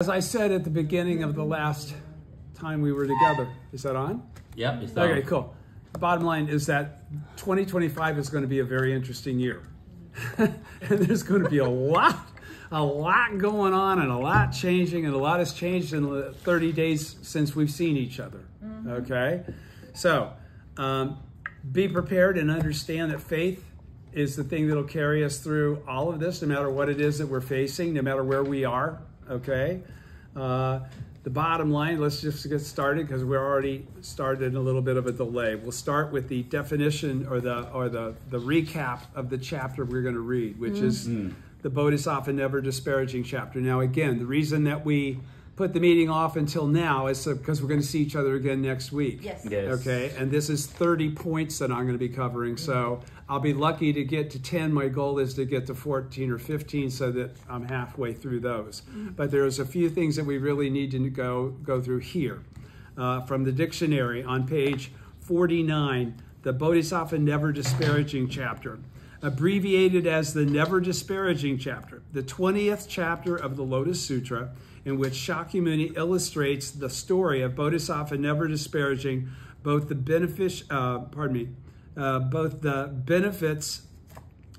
As I said at the beginning of the last time we were together, is that on? Yep, it's on. Okay, cool. The bottom line is that 2025 is going to be a very interesting year. And there's going to be a lot going on and a lot changing, and a lot has changed in the 30 days since we've seen each other. Okay? So, be prepared and understand that faith is the thing that'll carry us through all of this, no matter what it is that we're facing, no matter where we are. Okay? The bottom line, let's just get started because we're already started in a little bit of a delay. We'll start with the definition or the recap of the chapter we're going to read, which is the Bodhisattva Never Disparaging chapter. Now, again, the reason that we put the meeting off until now is because we're going to see each other again next week. Yes. Okay, and this is 30 points that I'm going to be covering, so I'll be lucky to get to 10. My goal is to get to 14 or 15 so that I'm halfway through those. But there's a few things that we really need to go through here. From the dictionary on page 49, the Bodhisattva Never Disparaging chapter, abbreviated as the Never Disparaging chapter, the 20th chapter of the Lotus Sutra, in which Shakyamuni illustrates the story of Bodhisattva never disparaging both the benefits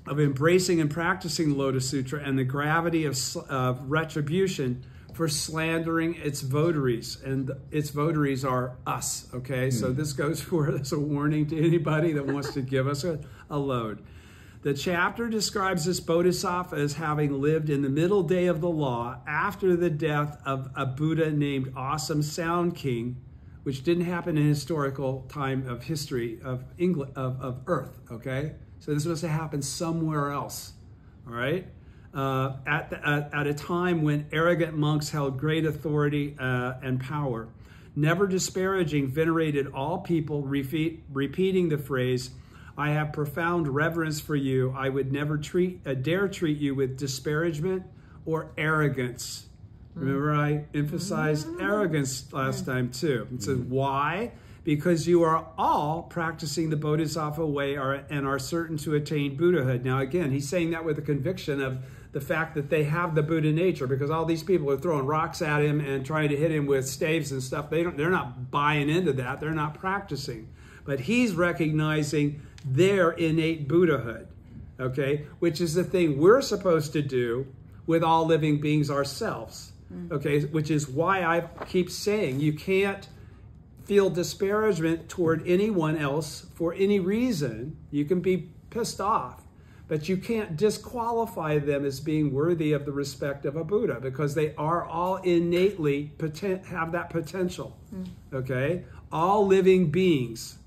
of embracing and practicing the Lotus Sutra and the gravity of retribution for slandering its votaries. And its votaries are us, okay? So this goes as a warning to anybody that wants to give us a load. The chapter describes this Bodhisattva as having lived in the middle day of the law after the death of a Buddha named Awesome Sound King, which didn't happen in historical time of history of England, of Earth, okay? So this must have happened somewhere else, all right? At a time when arrogant monks held great authority and power. Never Disparaging venerated all people, repeating the phrase, "I have profound reverence for you. I would never dare treat you with disparagement or arrogance." Remember, I emphasized arrogance last time too. It says, why? Because you are all practicing the Bodhisattva way and are certain to attain Buddhahood. Now, again, he's saying that with a conviction of the fact that they have the Buddha nature, because all these people are throwing rocks at him and trying to hit him with staves and stuff. They're not buying into that. They're not practicing. But he's recognizing their innate Buddhahood, okay, which is the thing we're supposed to do with all living beings ourselves, okay, which is why I keep saying you can't feel disparagement toward anyone else for any reason. You can be pissed off, but you can't disqualify them as being worthy of the respect of a Buddha, because they are all innately have that potential, okay? All living beings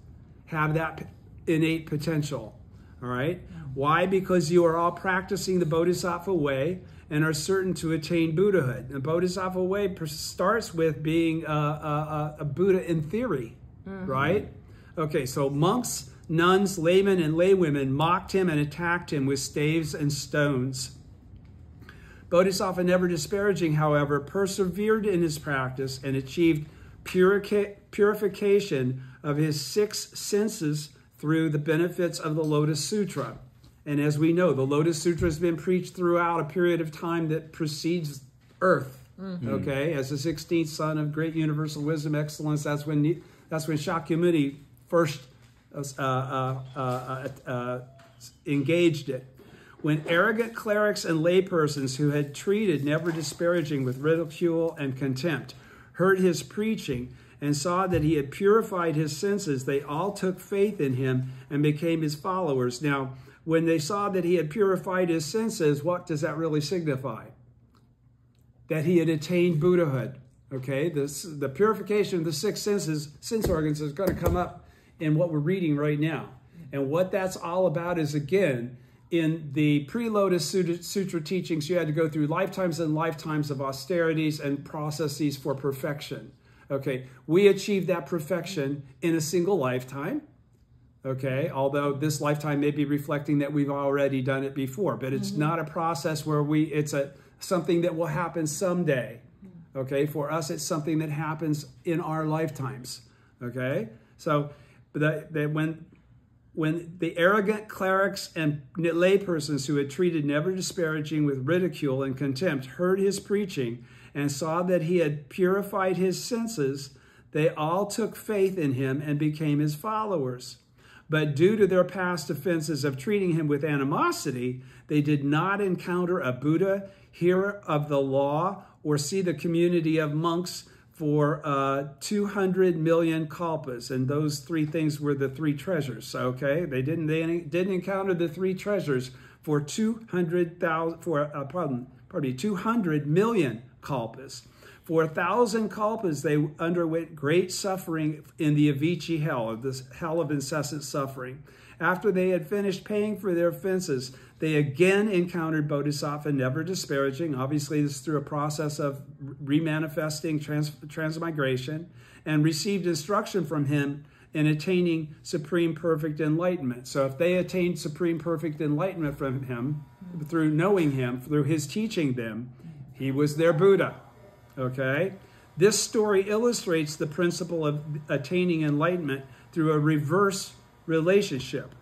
have that innate potential, all right? Why? Because you are all practicing the Bodhisattva way and are certain to attain Buddhahood. The Bodhisattva way starts with being a Buddha in theory, right? Okay, so monks, nuns, laymen, and laywomen mocked him and attacked him with staves and stones. Bodhisattva Never Disparaging, however, persevered in his practice and achieved purification of his 6 senses through the benefits of the Lotus Sutra. And as we know, the Lotus Sutra has been preached throughout a period of time that precedes Earth, okay? As the 16th son of great universal wisdom excellence, that's when Shakyamuni first engaged it. When arrogant clerics and laypersons who had treated Never Disparaging with ridicule and contempt heard his preaching and saw that he had purified his senses, they all took faith in him and became his followers. Now, when they saw that he had purified his senses, what does that really signify? That he had attained Buddhahood, okay? The purification of the 6 sense organs is going to come up in what we're reading right now. And what that's all about is, again, in the pre-Lotus Sutra teachings, you had to go through lifetimes and lifetimes of austerities and processes for perfection. Okay, we achieved that perfection in a single lifetime, okay, although this lifetime may be reflecting that we've already done it before, but it's not a process where it's something that will happen someday, okay? For us, it's something that happens in our lifetimes, okay? So when the arrogant clerics and laypersons who had treated Never Disparaging with ridicule and contempt heard his preaching and saw that he had purified his senses, they all took faith in him and became his followers. But due to their past offenses of treating him with animosity, they did not encounter a Buddha, hear of the law, or see the community of monks for 200 million kalpas. And those three things were the three treasures, okay? They didn't encounter the three treasures for 200 million kalpas. For 1,000 kalpas, they underwent great suffering in the Avicii hell, or this hell of incessant suffering. After they had finished paying for their offenses, they again encountered Bodhisattva, never disparaging. Obviously, this is through a process of remanifesting transmigration, and received instruction from him in attaining supreme perfect enlightenment. So if they attained supreme perfect enlightenment from him, through knowing him, through his teaching them, he was their Buddha. Okay? This story illustrates the principle of attaining enlightenment through a reverse relationship,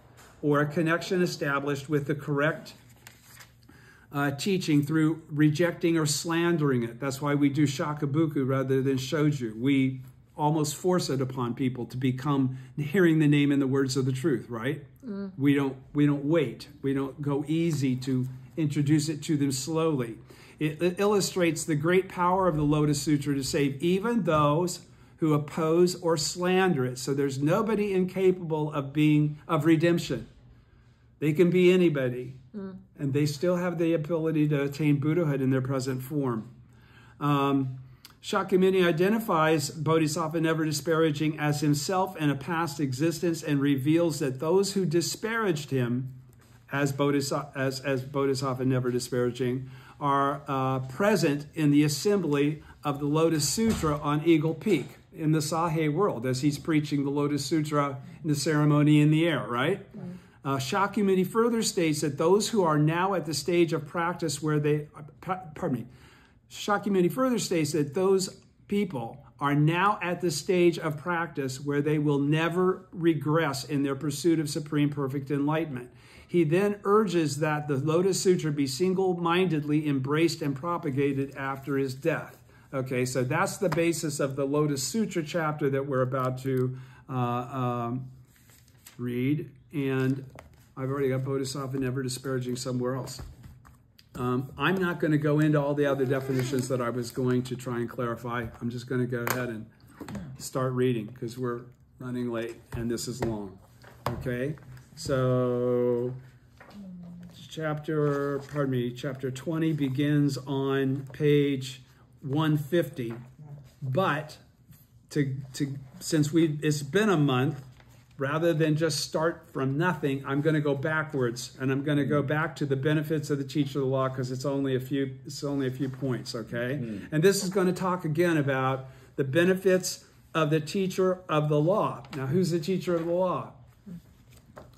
or a connection established with the correct teaching through rejecting or slandering it. That's why we do shakabuku rather than shoju. We almost force it upon people to become hearing the name and the words of the truth, right? We don't wait. We don't go easy to introduce it to them slowly. It illustrates the great power of the Lotus Sutra to save even those who oppose or slander it. So there's nobody incapable of redemption. They can be anybody, and they still have the ability to attain Buddhahood in their present form. Shakyamuni identifies Bodhisattva never disparaging as himself in a past existence, and reveals that those who disparaged him as Bodhisattva never disparaging are present in the assembly of the Lotus Sutra on Eagle Peak in the Sahe world, as he's preaching the Lotus Sutra in the ceremony in the air, right? Shakyamuni further states that those who are now at the stage of practice where they, Shakyamuni further states that those people are now at the stage of practice where they will never regress in their pursuit of supreme perfect enlightenment. He then urges that the Lotus Sutra be single-mindedly embraced and propagated after his death. Okay, so that's the basis of the Lotus Sutra chapter that we're about to read. And I've already got Bodhisattva never disparaging somewhere else. I'm not going to go into all the other definitions that I was going to try and clarify. I'm just going to go ahead and start reading because we're running late and this is long. Okay, so chapter 20 begins on page 150. But since it's been a month, rather than just start from nothing, I'm going to go backwards, and I'm going to go back to the benefits of the teacher of the law because it's only a few points, okay? And this is going to talk again about the benefits of the teacher of the law. Now, who's the teacher of the law?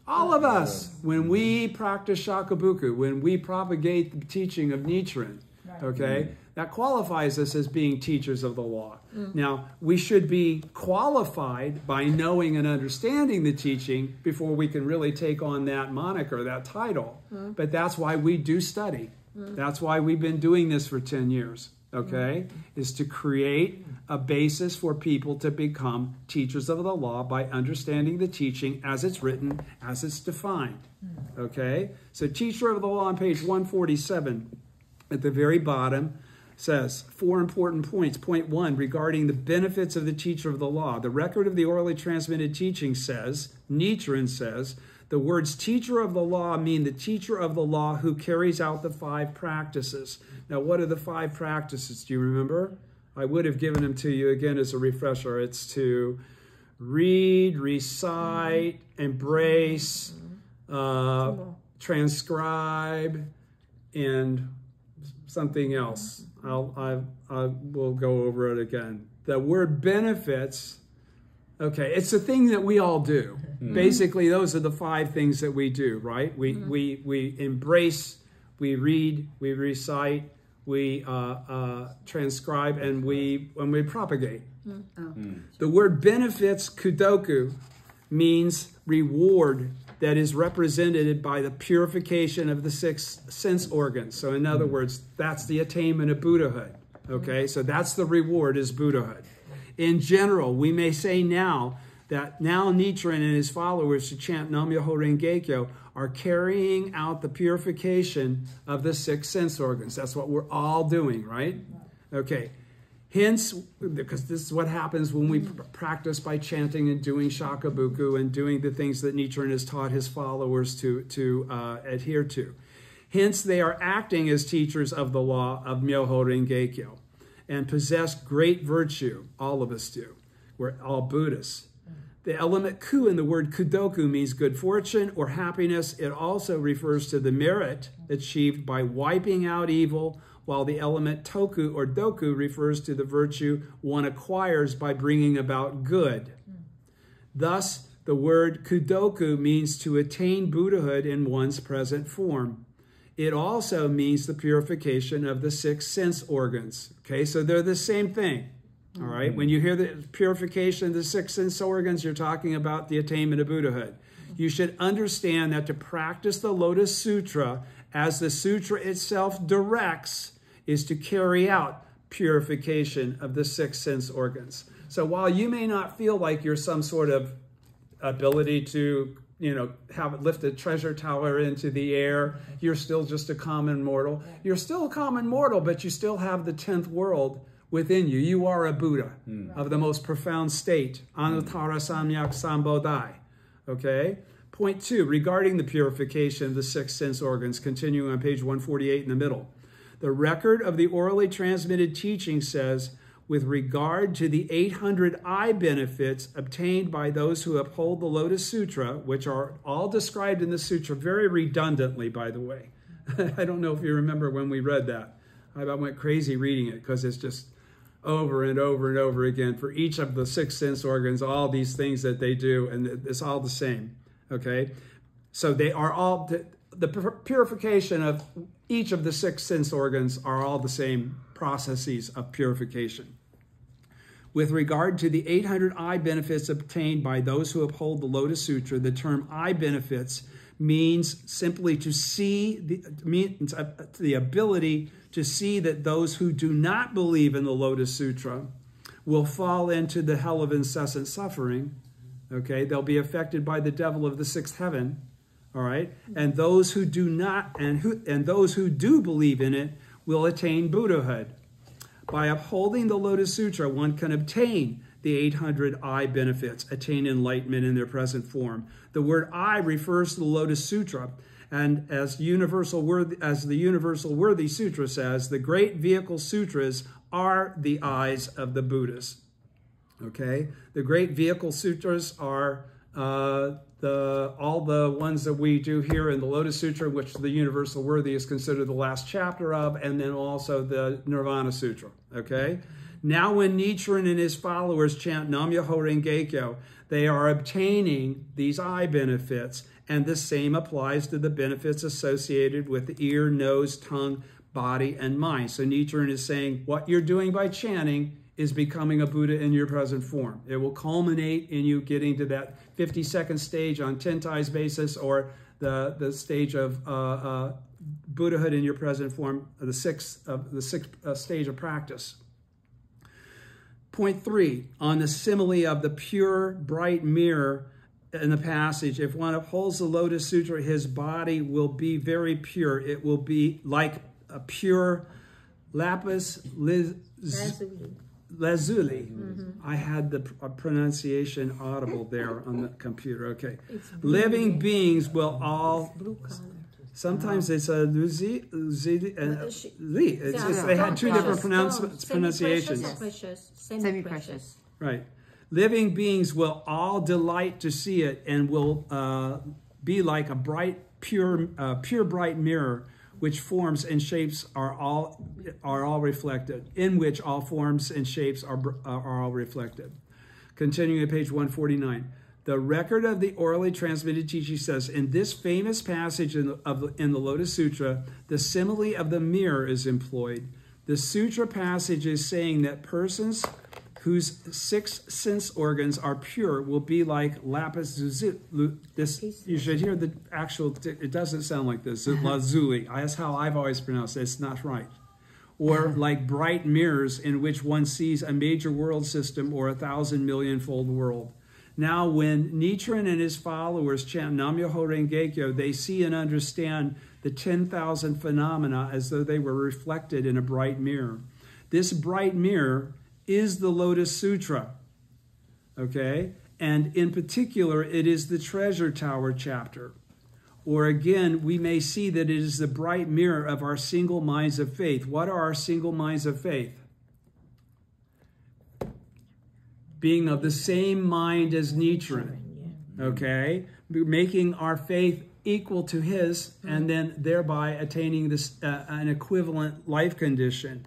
All of us. When we practice shakabuku, when we propagate the teaching of Nichiren, okay, that qualifies us as being teachers of the law. Now, we should be qualified by knowing and understanding the teaching before we can really take on that moniker, that title. But that's why we do study. That's why we've been doing this for 10 years, okay, is to create a basis for people to become teachers of the law by understanding the teaching as it's written, as it's defined, okay? So teacher of the law on page 147 at the very bottom says 4 important points. Point 1, regarding the benefits of the teacher of the law. The record of the orally transmitted teaching says, Nichiren says, the words teacher of the law mean the teacher of the law who carries out the 5 practices. Now, what are the 5 practices? Do you remember? I would have given them to you again as a refresher. It's to read, recite, embrace, transcribe, and something else. I will go over it again. The word benefits, okay, it's a thing that we all do. Basically, those are the 5 things that we do, right? We embrace, we read, we recite, we transcribe, and we propagate. The word benefits, kudoku, means reward that is represented by the purification of the 6 sense organs. So in other words, that's the attainment of Buddhahood. Okay, so that's the reward, is Buddhahood. In general, we may say now that Nichiren and his followers to chant Nam-myoho Renge-kyo are carrying out the purification of the 6 sense organs. That's what we're all doing, right? Okay. Hence, because this is what happens when we practice by chanting and doing shakabuku and doing the things that Nichiren has taught his followers to adhere to. Hence, they are acting as teachers of the law of Myoho Renge-kyo and possess great virtue. All of us do. We're all Buddhists. The element ku in the word kudoku means good fortune or happiness. It also refers to the merit achieved by wiping out evil, while the element toku or doku refers to the virtue one acquires by bringing about good. Thus, the word kudoku means to attain Buddhahood in one's present form. It also means the purification of the 6 sense organs. Okay, so they're the same thing. All right, when you hear the purification of the 6 sense organs, you're talking about the attainment of Buddhahood. You should understand that to practice the Lotus Sutra, as the sutra itself directs, is to carry out purification of the 6 sense organs. So while you may not feel like you're some sort of ability to, lift a treasure tower into the air, you're still just a common mortal. You're still a common mortal, but you still have the 10th world within you. You are a Buddha of the most profound state, Anuttara Samyak Sambodhi. Okay? Point 2, regarding the purification of the 6 sense organs, continuing on page 148 in the middle. The record of the orally transmitted teaching says, with regard to the 800 eye benefits obtained by those who uphold the Lotus Sutra, which are all described in the sutra very redundantly, by the way. I don't know if you remember when we read that. I went crazy reading it because it's just over and over and over again for each of the 6 sense organs, all these things that they do, and it's all the same. Okay? So they are all, the purification of each of the 6 sense organs are all the same processes of purification. With regard to the 800 eye benefits obtained by those who uphold the Lotus Sutra, the term eye benefits means simply to see, the ability to see that those who do not believe in the Lotus Sutra will fall into the hell of incessant suffering. Okay, they'll be affected by the devil of the 6th heaven. All right, and those who do not, and those who do believe in it will attain Buddhahood. By upholding the Lotus Sutra, one can obtain the 800 eye benefits, attain enlightenment in their present form. The word eye refers to the Lotus Sutra, and as the Universal Worthy Sutra says, the great vehicle sutras are the eyes of the Buddhas. Okay, the great vehicle sutras are all the ones that we do here in the Lotus Sutra, which the Universal Worthy is considered the last chapter of, and then also the Nirvana Sutra, okay? Now when Nichiren and his followers chant Nam-myoho Renge-kyo, they are obtaining these eye benefits, and the same applies to the benefits associated with the ear, nose, tongue, body, and mind. So Nichiren is saying what you're doing by chanting is becoming a Buddha in your present form. It will culminate in you getting to that 52nd stage on Tentai's basis, or the stage of Buddhahood in your present form, the sixth stage of practice. Point 3, on the simile of the pure, bright mirror in the passage, if one upholds the Lotus Sutra, his body will be very pure. It will be like a pure lapis lazuli. I had the pronunciation audible there on the computer. Okay. Living beings will all... Sometimes it's a luzi, li. They had two different pronunciations. Semi-precious. Right. Living beings will all delight to see it, and will be like a bright, pure bright mirror, which forms and shapes are all reflected, in which all forms and shapes are all reflected. Continuing at page 149. The record of the orally transmitted teaching says, in this famous passage in the Lotus Sutra, the simile of the mirror is employed. The sutra passage is saying that persons whose 6 sense organs are pure will be like lapis lazuli. You should hear the actual, it doesn't sound like this, lazuli. That's how I've always pronounced it. It's not right. or like bright mirrors in which one sees a major world system or 1,000,000,000-fold world. Now, when Nichiren and his followers chant Nam-myoho Renge-kyo, they see and understand the 10,000 phenomena as though they were reflected in a bright mirror. This bright mirror is the Lotus Sutra, okay? And in particular, it is the Treasure Tower chapter. Or again, we may see that it is the bright mirror of our single minds of faith. What are our single minds of faith? Being of the same mind as Nichiren, okay? Making our faith equal to his, and then thereby attaining this an equivalent life condition.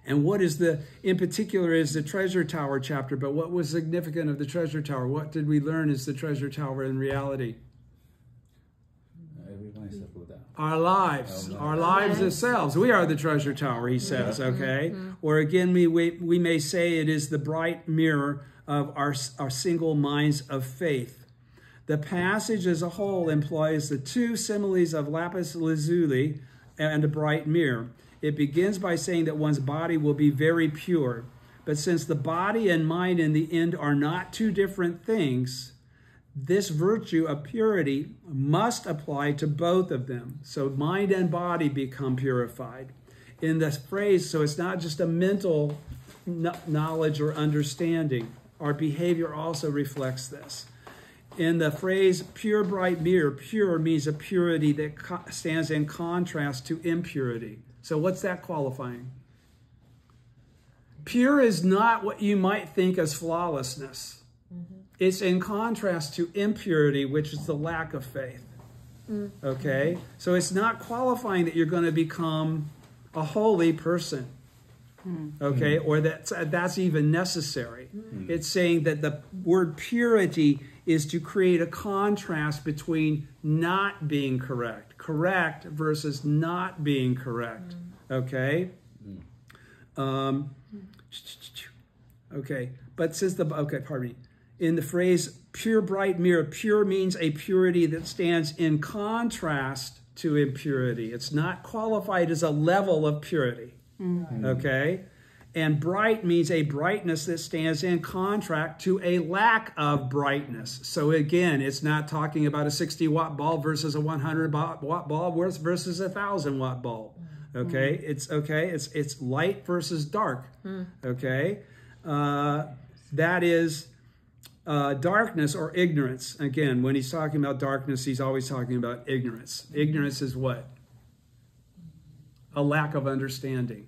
And what is in particular is the Treasure Tower chapter, but what was significant of the Treasure Tower? What did we learn is the Treasure Tower in reality? Our lives ourselves. We are the treasure tower, he says, okay? Or again, we may say it is the bright mirror of our single minds of faith. The passage as a whole employs the two similes of lapis lazuli and a bright mirror. It begins by saying that one's body will be very pure. But since the body and mind in the end are not two different things, this virtue of purity must apply to both of them. So mind and body become purified. In this phrase, so it's not just a mental knowledge or understanding. Our behavior also reflects this. In the phrase pure bright mirror, pure means a purity that stands in contrast to impurity. So what's that qualifying? Pure is not what you might think as flawlessness. It's in contrast to impurity, which is the lack of faith. Okay? So it's not qualifying that you're going to become a holy person. Okay? Or that's even necessary. It's saying that the word purity is to create a contrast between not being correct. Correct versus not being correct. Okay? Okay. But says pardon me. In the phrase pure bright mirror, pure means a purity that stands in contrast to impurity. It's not qualified as a level of purity. Okay? And bright means a brightness that stands in contrast to a lack of brightness. So again, it's not talking about a 60-watt bulb versus a 100-watt bulb versus a 1,000-watt bulb. Okay? It's light versus dark. Okay? That is darkness or ignorance. Again, when he's talking about darkness, he's always talking about ignorance. Ignorance is what? A lack of understanding.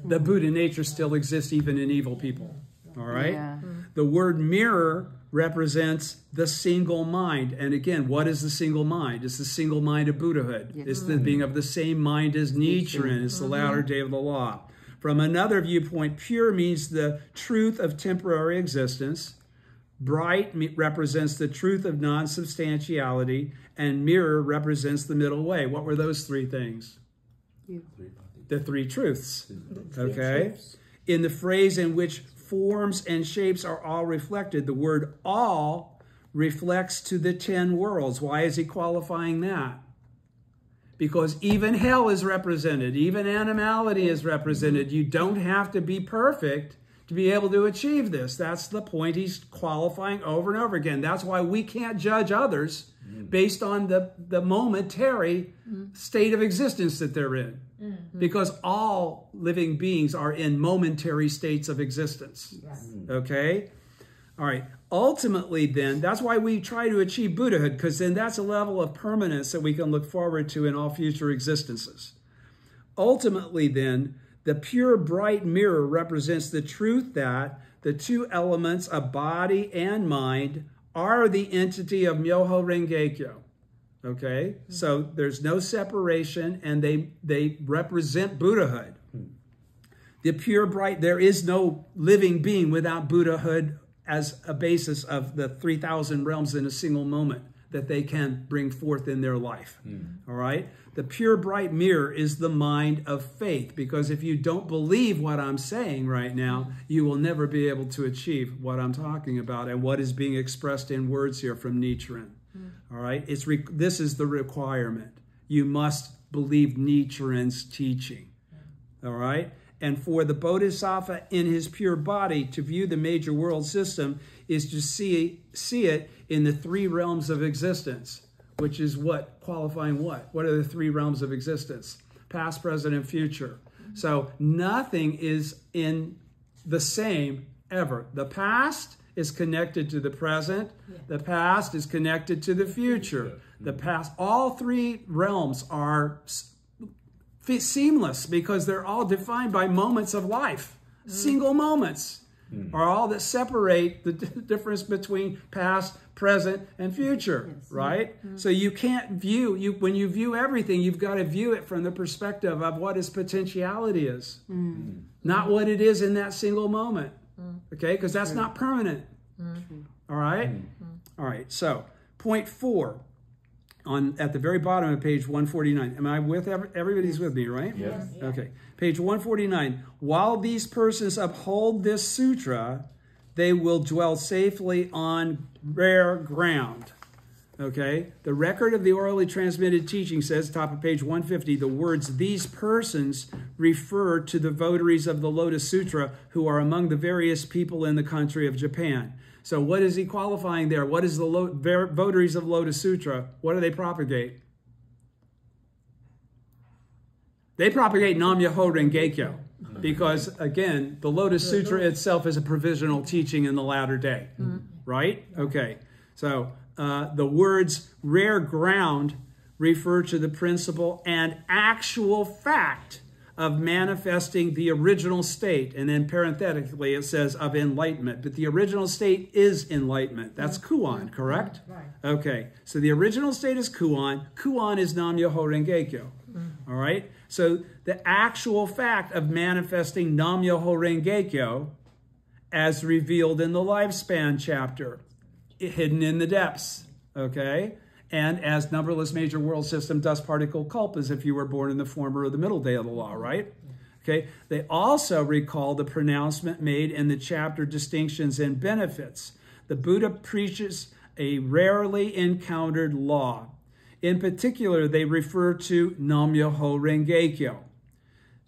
The Buddha nature still exists even in evil people. All right? Yeah. The word mirror represents the single mind. And again, what is the single mind? It's the single mind of Buddhahood. Yes. It's the being of the same mind as Nichiren. It's the latter day of the law. From another viewpoint, pure means the truth of temporary existence. Bright represents the truth of non-substantiality, and mirror represents the middle way. What were those three things? The three truths. Okay? In the phrase in which forms and shapes are all reflected, the word all reflects to the 10 worlds. Why is he qualifying that? Because even hell is represented. Even animality is represented. You don't have to be perfect to be able to achieve this. That's the point he's qualifying over and over again. That's why we can't judge others based on the momentary state of existence that they're in. Because all living beings are in momentary states of existence. Okay? All right. Ultimately, then, that's why we try to achieve Buddhahood, because then that's a level of permanence that we can look forward to in all future existences. Ultimately, then, the pure bright mirror represents the truth that the two elements of body and mind are the entity of Myoho Renge-kyo. Okay? So there's no separation, and they represent Buddhahood. The pure bright, there is no living being without Buddhahood as a basis of the 3,000 realms in a single moment that they can bring forth in their life. All right? The pure bright mirror is the mind of faith, because if you don't believe what I'm saying right now, you will never be able to achieve what I'm talking about and what is being expressed in words here from Nichiren. All right? This is the requirement. You must believe Nichiren's teaching. All right? And for the Bodhisattva in his pure body, to view the major world system is to see it in the three realms of existence, which is what? Qualifying what? What are the three realms of existence? Past, present, and future. So nothing is in the same ever. The past is connected to the present. The past is connected to the future. The past, all three realms are seamless because they're all defined by moments of life. Single moments are all that separate the difference between past, present, and future, right? So you can't view, when you view everything, you've got to view it from the perspective of what its potentiality is, not what it is in that single moment, okay? Because that's not permanent, all right? All right, so point 4. At the very bottom of page 149. Am I with everybody's with me, right? Yes. Okay. Page 149. While these persons uphold this sutra, they will dwell safely on rare ground. Okay? The record of the orally transmitted teaching says, top of page 150, the words "these persons" refer to the votaries of the Lotus Sutra who are among the various people in the country of Japan. So what is he qualifying there? What is the votaries of Lotus Sutra? What do they propagate? They propagate Nam-myoho Renge-kyo. Because, again, the Lotus Sutra itself is a provisional teaching in the latter day. Right? Okay. So the words rare ground refer to the principle and actual fact of manifesting the original state. And then parenthetically it says of enlightenment. But the original state is enlightenment. That's Kuan, correct? Right. Okay. So the original state is Kuan. Kuan is Nam-myoho Renge-kyo. All right? So the actual fact of manifesting Nam-myoho Renge-kyo as revealed in the lifespan chapter, hidden in the depths, okay? And as numberless major world system dust particle kalpas if you were born in the former or the middle day of the law, right? Okay. They also recall the pronouncement made in the chapter Distinctions and Benefits. The Buddha preaches a rarely encountered law. In particular, they refer to Nam-myoho Renge-kyo.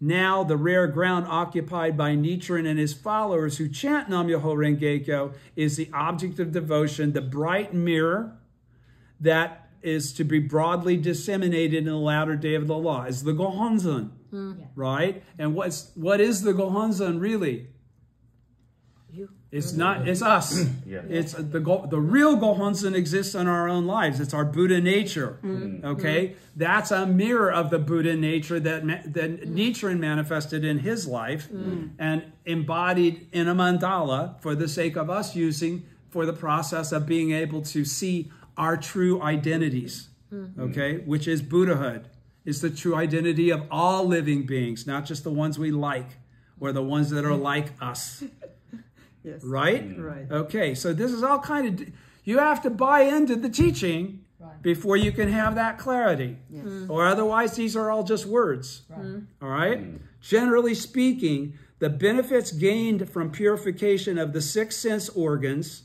Now, the rare ground occupied by Nichiren and his followers who chant Nam-myoho Renge-kyo is the object of devotion, the bright mirror that is to be broadly disseminated in the latter day of the law. Is the Gohonzon, right? And what is the Gohonzon really? It's not. It's us. It's the real Gohonzon exists in our own lives. It's our Buddha nature. Okay, that's a mirror of the Buddha nature that Nichiren manifested in his life and embodied in a mandala for the sake of us using for the process of being able to see our true identities, okay, which is Buddhahood. It's the true identity of all living beings, not just the ones we like or the ones that are like us. Yes. Right? Right. Okay, so this is all kind of, you have to buy into the teaching before you can have that clarity. Yes. Or otherwise, these are all just words. All right? Generally speaking, the benefits gained from purification of the 6 sense organs,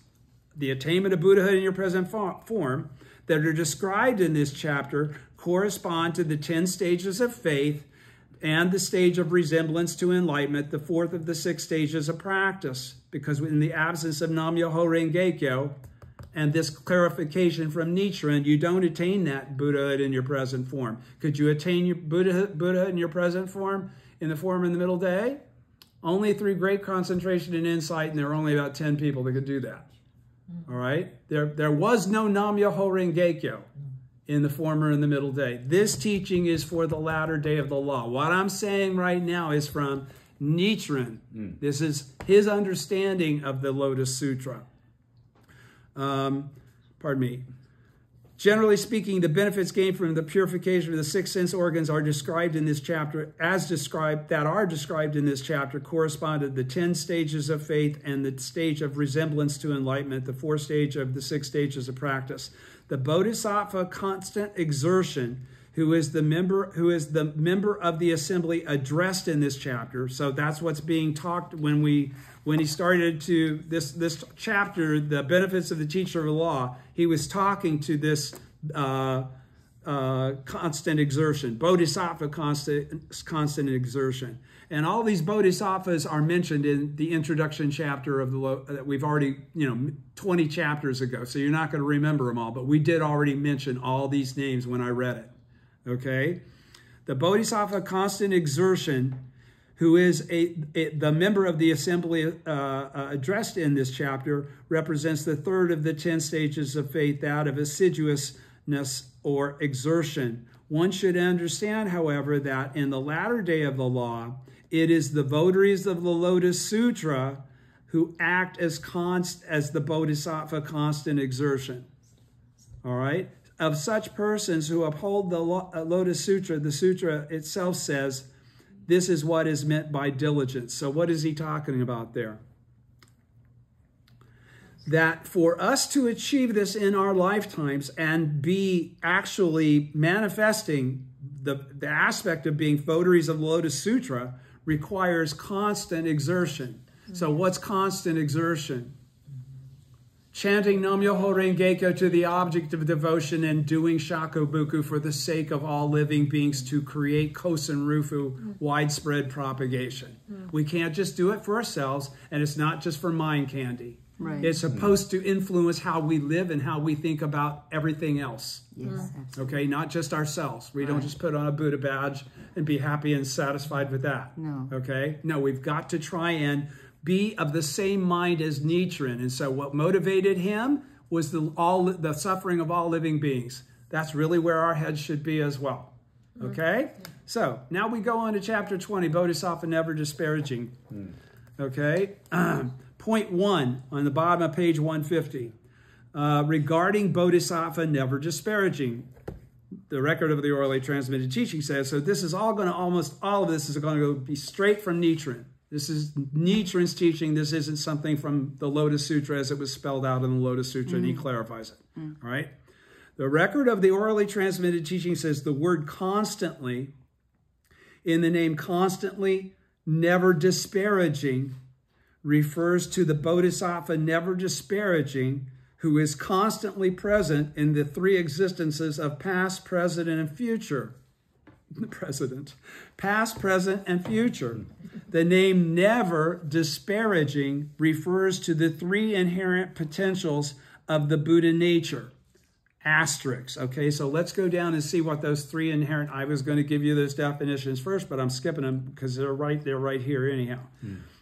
the attainment of Buddhahood in your present form, that are described in this chapter correspond to the 10 stages of faith and the stage of resemblance to enlightenment, the 4th of the 6 stages of practice. Because in the absence of Nam-myoho Renge-kyo and this clarification from Nichiren, you don't attain that Buddhahood in your present form. Could you attain your Buddhahood in your present form in the form in the middle day? Only through great concentration and insight, and there are only about 10 people that could do that. All right? There was no Nam-myoho Renge-kyo in the former and the middle day. This teaching is for the latter day of the law. What I'm saying right now is from Nichiren. This is his understanding of the Lotus Sutra. Pardon me. Generally speaking, the benefits gained from the purification of the 6 sense organs are described in this chapter, described in this chapter, correspond to the 10 stages of faith and the stage of resemblance to enlightenment, the 4th stage of the 6 stages of practice. The Bodhisattva constant exertion, who is the member of the assembly addressed in this chapter. So that's what's being talked when he started to this chapter, the benefits of the teacher of the law. He was talking to this constant exertion. Bodhisattva, constant exertion. And all these bodhisattvas are mentioned in the introduction chapter of that we've already, 20 chapters ago. So you're not going to remember them all, but we did already mention all these names when I read it. Okay? The Bodhisattva constant exertion, who is the member of the assembly addressed in this chapter, represents the third of the 10 stages of faith, that of assiduousness or exertion. One should understand, however, that in the latter day of the law, it is the votaries of the Lotus Sutra who act as the Bodhisattva constant exertion. All right? Of such persons who uphold the Lotus Sutra, the sutra itself says, this is what is meant by diligence. So what is he talking about there? That for us to achieve this in our lifetimes and be actually manifesting the aspect of being votaries of the Lotus Sutra requires constant exertion. So what's constant exertion? Chanting Nam-myoho Renge-kyo to the object of devotion and doing shakobuku for the sake of all living beings to create kosen rufu, widespread propagation. We can't just do it for ourselves, and it's not just for mind candy. Right. It's supposed to influence how we live and how we think about everything else. Yes. Okay, not just ourselves. We don't just put on a Buddha badge and be happy and satisfied with that. No. Okay? No, we've got to try and be of the same mind as Nichiren. And so what motivated him was the suffering of all living beings. That's really where our heads should be as well. Okay? So now we go on to chapter 20, Bodhisattva never disparaging. Okay? Point 1 on the bottom of page 150. Regarding Bodhisattva never disparaging. The record of the orally transmitted teaching says, so this is almost all of this is going to be straight from Nichiren. This is Nichiren's teaching. This isn't something from the Lotus Sutra as it was spelled out in the Lotus Sutra, and he clarifies it. All right? The record of the orally transmitted teaching says the word constantly, in the name constantly, never disparaging, refers to the Bodhisattva never disparaging, who is constantly present in the three existences of past, present, and future. Past, present, and future. The name never disparaging refers to the three inherent potentials of the Buddha nature. Asterisk. Okay, so let's go down and see what those three inherent, I was going to give you those definitions first, but I'm skipping them because they're right here anyhow.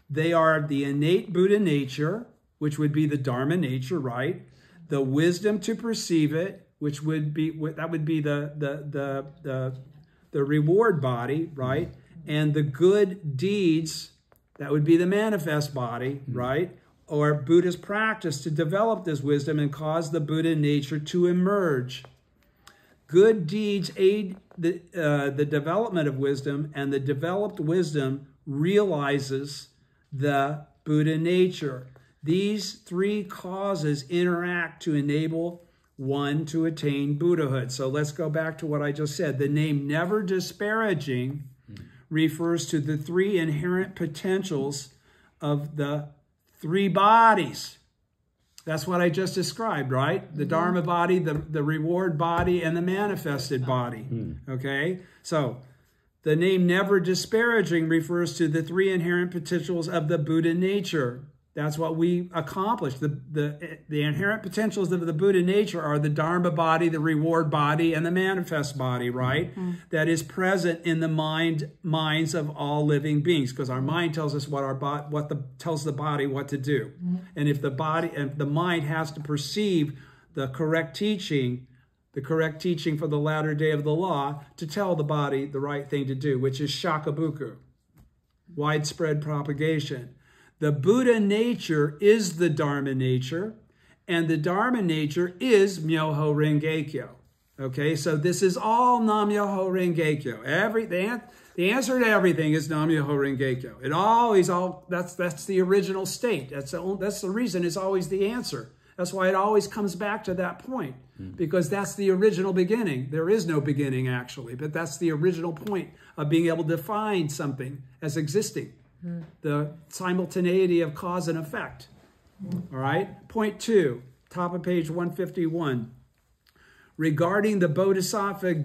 They are the innate Buddha nature, which would be the Dharma nature, right? The wisdom to perceive it, which would be, that would be the reward body, right? And the good deeds, that would be the manifest body, right? Or Buddha's practice to develop this wisdom and cause the Buddha nature to emerge. Good deeds aid the development of wisdom, and the developed wisdom realizes the Buddha nature. These three causes interact to enable one to attain Buddhahood. So let's go back to what I just said. The name never disparaging refers to the three inherent potentials of the three bodies. That's what I just described, right? The Dharma body, the reward body, and the manifested body. Okay? So the name never disparaging refers to the three inherent potentials of the Buddha nature. That's what we accomplished. The inherent potentials of the Buddha nature are the Dharma body, the reward body, and the manifest body, right? That is present in the minds of all living beings, because our mind tells us tells the body what to do. And if the mind has to perceive the correct teaching for the latter day of the law, to tell the body the right thing to do, which is shakabuku, widespread propagation. The Buddha nature is the Dharma nature, and the Dharma nature is Myoho Renge-kyo. Okay, so this is all Nam-myoho Renge-kyo. The answer to everything is Nam-myoho Renge-kyo. That's the original state. That's the reason it's always the answer. That's why it always comes back to that point, because that's the original beginning. There is no beginning, actually, but that's the original point of being able to define something as existing. The simultaneity of cause and effect. All right. Point 2, top of page 151. regarding the Bodhisattva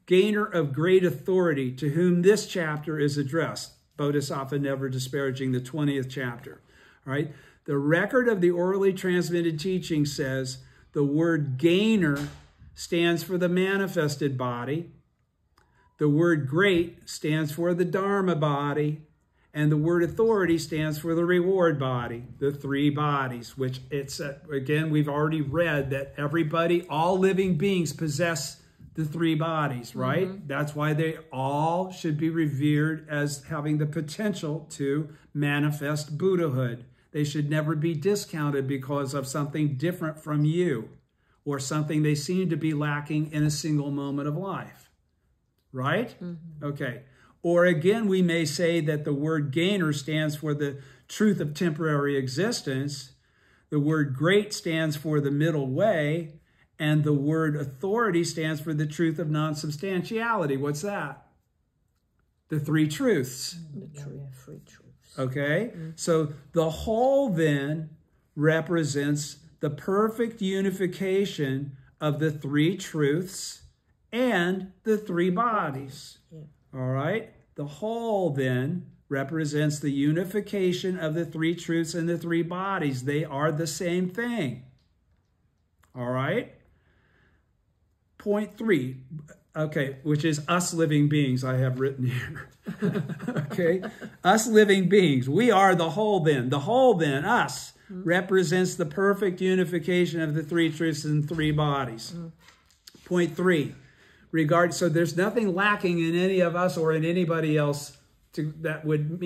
gainer of great authority, to whom this chapter is addressed. Bodhisattva Never Disparaging, the 20th chapter. All right. The record of the orally transmitted teaching says the word gainer stands for the manifested body. The word great stands for the Dharma body. And the word authority stands for the reward body, the three bodies, which it's, again, we've already read that everybody, all living beings possess the three bodies, right? Mm-hmm. That's why they all should be revered as having the potential to manifest Buddhahood. They should never be discounted because of something different from you or something they seem to be lacking in a single moment of life, right? Mm-hmm. Okay. Or again, we may say that the word gainer stands for the truth of temporary existence. The word great stands for the middle way. And the word authority stands for the truth of non-substantiality. What's that? The three truths. The three truths. Okay? Mm-hmm. So the whole then represents the perfect unification of the three truths and the three bodies. Yeah. All right? The whole then represents the unification of the three truths and the three bodies. They are the same thing. All right? Point 3, okay, which is us living beings, I have written here. Okay? Us living beings. We are the whole then. The whole then, us, represents the perfect unification of the three truths and three bodies. Point 3. So there's nothing lacking in any of us or in anybody else that would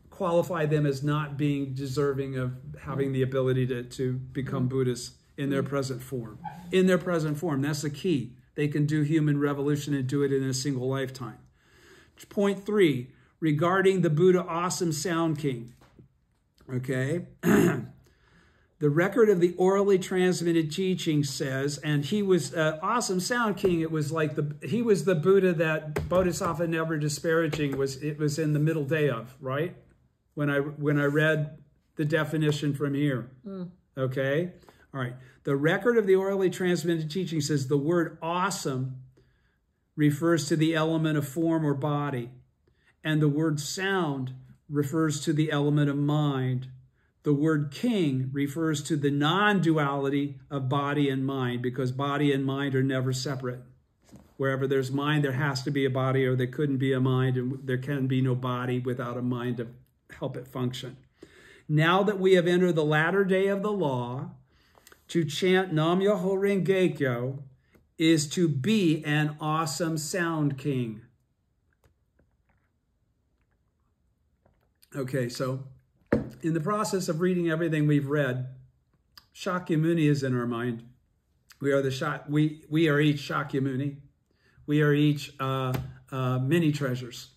qualify them as not being deserving of having the ability to become Buddhists in their present form. In their present form, that's the key. They can do human revolution and do it in a single lifetime. Point 3, regarding the Buddha Awesome Sound King. Okay? The record of the orally transmitted teaching says, and he was Awesome Sound King. It was like he was the Buddha that Bodhisattva Never Disparaging was in the middle day of, right? When I read the definition from here. Okay? All right. The record of the orally transmitted teaching says the word awesome refers to the element of form or body, and the word sound refers to the element of mind. The word king refers to the non-duality of body and mind, because body and mind are never separate. Wherever there's mind, there has to be a body, or there couldn't be a mind, and there can be no body without a mind to help it function. Now that we have entered the latter day of the law, to chant Nam Myoho Renge Kyo is to be an awesome sound king. Okay, so in the process of reading everything we've read, Shakyamuni is in our mind. We are we are each Shakyamuni. We are each many treasures,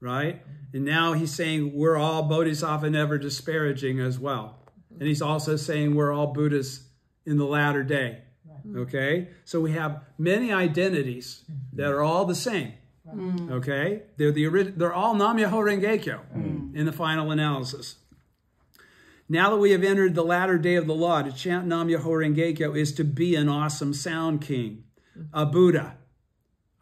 right? And now he's saying we're all Bodhisattva Never Disparaging as well. And he's also saying we're all Buddhas in the latter day. Okay? So we have many identities that are all the same. Okay? They're all Nam Myoho Renge Kyo in the final analysis. Now that we have entered the latter day of the law, to chant Nam Myoho Renge Kyo is to be an awesome sound king, a Buddha.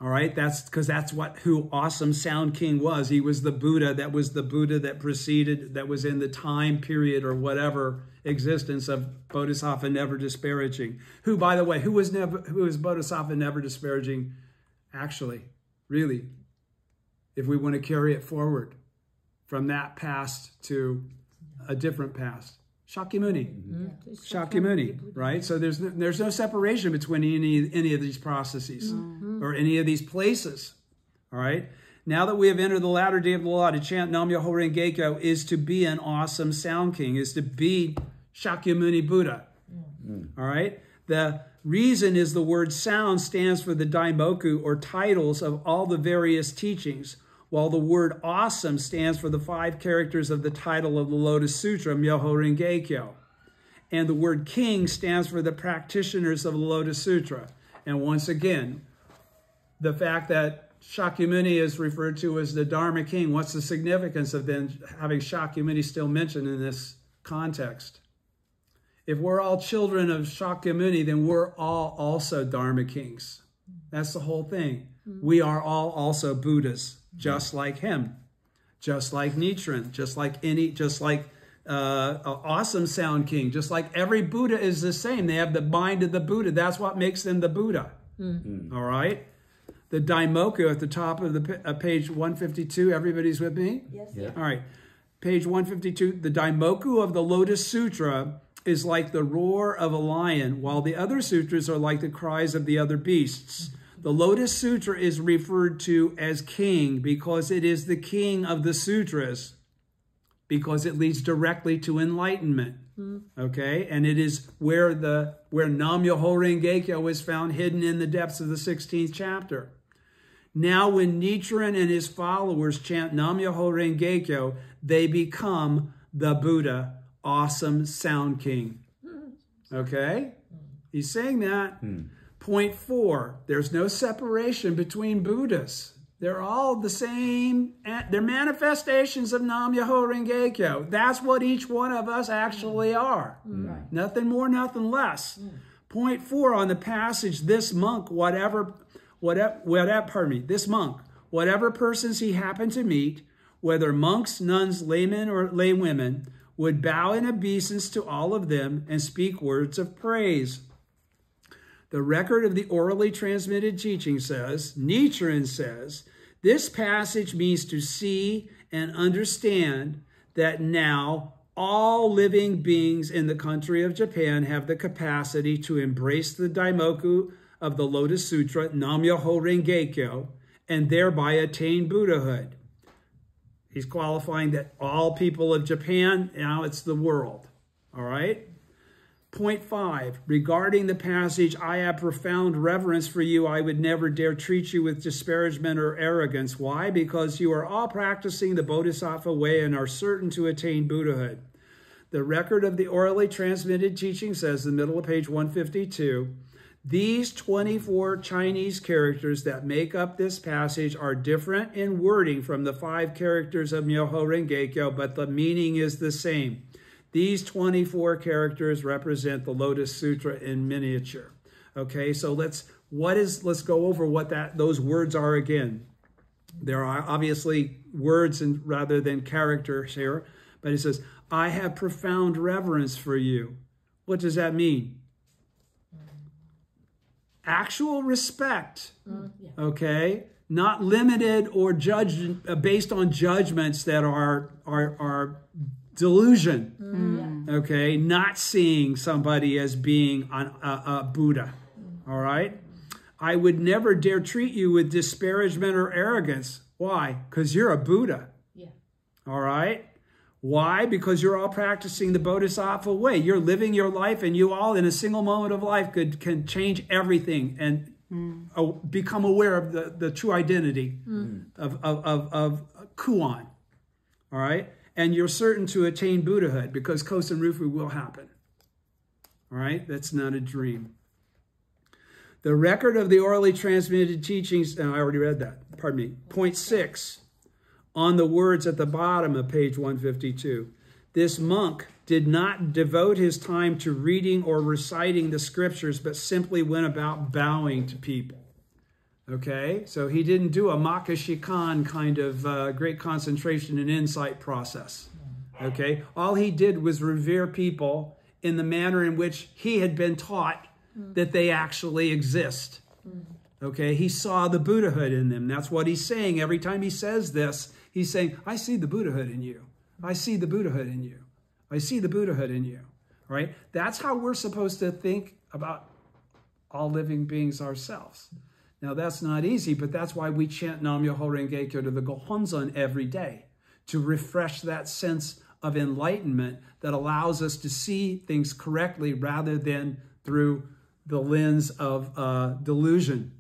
All right? That's because that's who Awesome Sound King was. He was the Buddha that preceded, that was in the time period or whatever existence of Bodhisattva Never Disparaging. Who, by the way, who was Bodhisattva Never Disparaging actually, really, if we want to carry it forward from that past to a different past? Shakyamuni. Shakyamuni, right? So there's no separation between any of these processes or any of these places, all right? Now that we have entered the latter day of the law, to chant Nam Myoho Renge Kyo is to be an awesome sound king, is to be Shakyamuni Buddha, all right? The reason is the word sound stands for the daimoku, or titles of all the various teachings, while the word awesome stands for the 5 characters of the title of the Lotus Sutra, Myoho Renge Kyo. And the word king stands for the practitioners of the Lotus Sutra. And once again, the fact that Shakyamuni is referred to as the Dharma king, what's the significance of then having Shakyamuni still mentioned in this context? If we're all children of Shakyamuni, then we're all also Dharma kings. That's the whole thing. We are all also Buddhas, just like him, just like Nichiren, just like Awesome Sound King, just like every Buddha is the same. They have the mind of the Buddha. That's what makes them the Buddha. All right? The Daimoku at the top of the page 152. Everybody's with me? Yes. Yeah. All right. Page 152. The Daimoku of the Lotus Sutra is like the roar of a lion, while the other sutras are like the cries of the other beasts. The Lotus Sutra is referred to as king because it is the king of the sutras, because it leads directly to enlightenment. Okay? And it is where Nam-myoho Renge-kyo is found hidden in the depths of the 16th chapter. Now, when Nichiren and his followers chant Nam-myoho Renge-kyo, they become the Buddha, Awesome Sound King. Okay? He's saying that. Point 4, there's no separation between Buddhas. They're all the same. They're manifestations of Nam-myoho Renge-kyo. That's what each one of us actually are. Nothing more, nothing less. Point 4 on the passage, this monk, whatever persons he happened to meet, whether monks, nuns, laymen, or laywomen, would bow in obeisance to all of them and speak words of praise. The record of the orally transmitted teaching says, Nichiren says, this passage means to see and understand that now all living beings in the country of Japan have the capacity to embrace the Daimoku of the Lotus Sutra, Nam-myoho Renge-kyo, and thereby attain Buddhahood. He's qualifying that all people of Japan, now it's the world. All right? Point 5, regarding the passage, I have profound reverence for you. I would never dare treat you with disparagement or arrogance. Why? Because you are all practicing the Bodhisattva way and are certain to attain Buddhahood. The record of the orally transmitted teaching says, in the middle of page 152, these 24 Chinese characters that make up this passage are different in wording from the 5 characters of Myoho Renge-kyo, but the meaning is the same. These 24 characters represent the Lotus Sutra in miniature. Okay, so let's go over what those words are again. There are obviously words rather than characters here, but it says, I have profound reverence for you. What does that mean? Actual respect, okay? Not limited or judged based on judgments that are delusion, okay? Not seeing somebody as being a Buddha, all right? I would never dare treat you with disparagement or arrogance. Why? Because you're a Buddha, all right? Why? Because you're all practicing the Bodhisattva way. You're living your life, and you all in a single moment of life can change everything and become aware of the true identity of Kuan. All right? And you're certain to attain Buddhahood because Kosen Rufu will happen. All right? That's not a dream. The record of the orally transmitted teachings, I already read that, pardon me. Point 6. On the words at the bottom of page 152. This monk did not devote his time to reading or reciting the scriptures, but simply went about bowing to people. Okay? So he didn't do a Makashikan kind of great concentration and insight process. Okay? All he did was revere people in the manner in which he had been taught that they actually exist. Okay? He saw the Buddhahood in them. That's what he's saying. Every time he says this, he's saying, I see the Buddhahood in you. I see the Buddhahood in you. I see the Buddhahood in you. All right? That's how we're supposed to think about all living beings ourselves. Now, that's not easy, but that's why we chant Nam-myoho Renge-kyo to the Gohonzon every day, to refresh that sense of enlightenment that allows us to see things correctly rather than through the lens of delusion.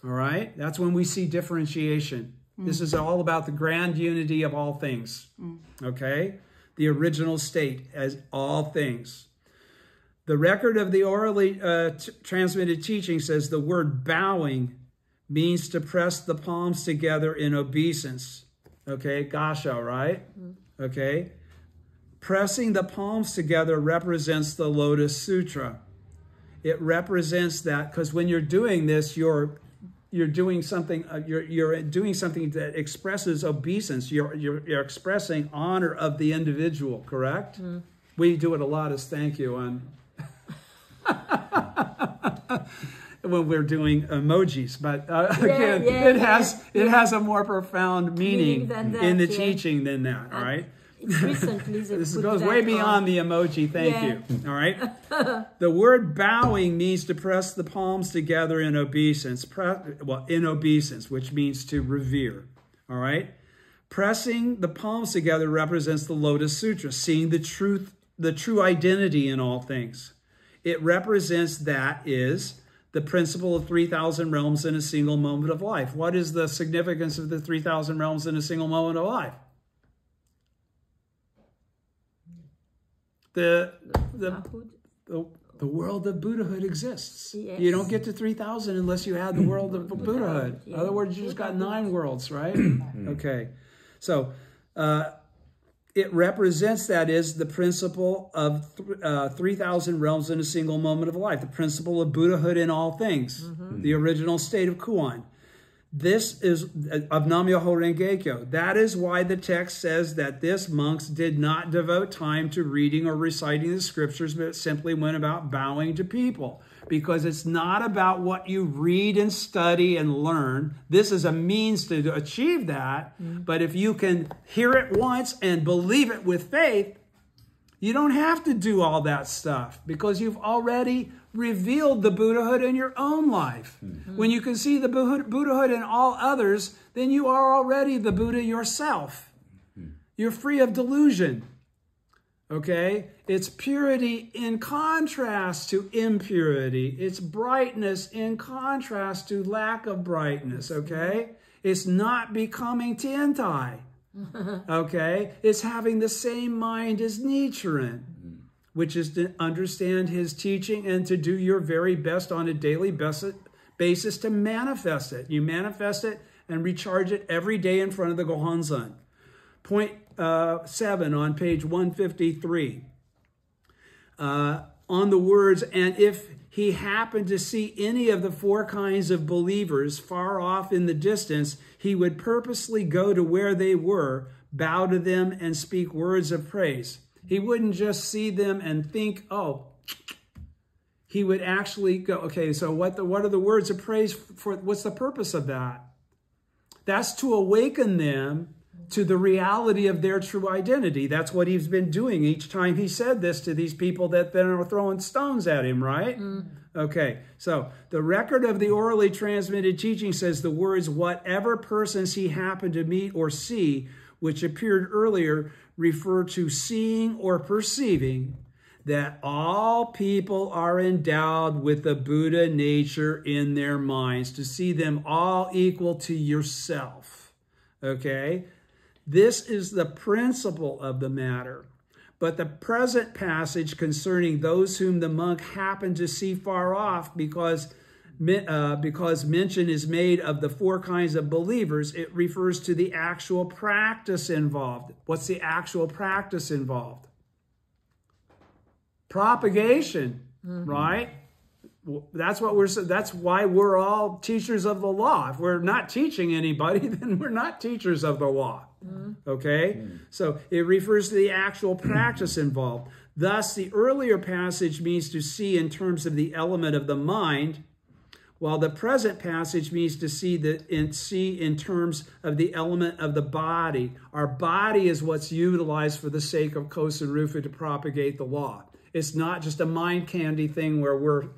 All right? That's when we see differentiation. This is all about the grand unity of all things, okay? The original state as all things. The record of the orally transmitted teaching says the word bowing means to press the palms together in obeisance, okay? Gasho, right? Okay? Pressing the palms together represents the Lotus Sutra. It represents that, because when you're doing this, you're doing something. You're doing something that expresses obeisance. You're expressing honor of the individual. Correct? Mm. We do it a lot as thank you on when we're doing emojis, but again, it has a more profound meaning in the teaching than that. All right. Recently, this goes way beyond the emoji. Thank you. All right. The word bowing means to press the palms together in obeisance. In obeisance, which means to revere. All right. Pressing the palms together represents the Lotus Sutra, seeing the true identity in all things. It represents the principle of 3,000 realms in a single moment of life. What is the significance of the 3,000 realms in a single moment of life? The world of Buddhahood exists. Yes. You don't get to 3,000 unless you add the world of Buddhahood. In other words, you just got 9 worlds, right? Okay. So it represents, that is, the principle of 3,000 realms in a single moment of life, the principle of Buddhahood in all things, the original state of Kuan. This is of Nam-myoho Renge-kyo. That is why the text says that this monks did not devote time to reading or reciting the scriptures, but simply went about bowing to people. Because it's not about what you read and study and learn. This is a means to achieve that. But if you can hear it once and believe it with faith, you don't have to do all that stuff, because you've already revealed the Buddhahood in your own life. When you can see the Buddhahood in all others, then you are already the Buddha yourself. You're free of delusion. Okay? It's purity in contrast to impurity. It's brightness in contrast to lack of brightness. Okay? It's not becoming Tiantai. Okay? It's having the same mind as Nichiren, which is to understand his teaching and to do your very best on a daily basis to manifest it. You manifest it and recharge it every day in front of the Gohonzon. Point 7 on page 153. On the words, and if he happened to see any of the 4 kinds of believers far off in the distance, he would purposely go to where they were, bow to them, and speak words of praise. He wouldn't just see them and think, oh, he would actually go, okay, so what are the words of praise for? What's the purpose of that? That's to awaken them to the reality of their true identity. That's what he's been doing each time he said this to these people that then are throwing stones at him, right? Okay, so the record of the orally transmitted teaching says the words, whatever persons he happened to meet or see, which appeared earlier, refer to seeing or perceiving that all people are endowed with the Buddha nature in their minds, to see them all equal to yourself. Okay? This is the principle of the matter. But the present passage concerning those whom the monk happened to see far off, because mention is made of the 4 kinds of believers, it refers to the actual practice involved. What's the actual practice involved? Propagation, right? That's why we're all teachers of the law. If we're not teaching anybody, then we're not teachers of the law. Okay? So it refers to the actual practice involved. Thus, the earlier passage means to see in terms of the element of the mind, while the present passage means to see in terms of the element of the body. Our body is what's utilized for the sake of Kosen Rufu to propagate the law. It's not just a mind candy thing where we're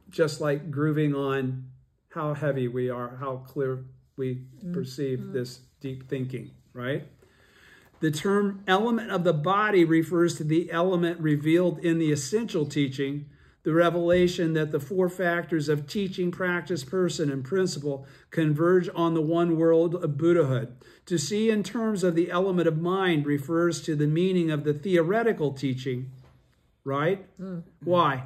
just like grooving on how heavy we are, how clear we perceive this deep thinking, right? The term element of the body refers to the element revealed in the essential teaching, the revelation that the 4 factors of teaching, practice, person, and principle converge on the one world of Buddhahood. To see in terms of the element of mind refers to the meaning of the theoretical teaching, right? Why?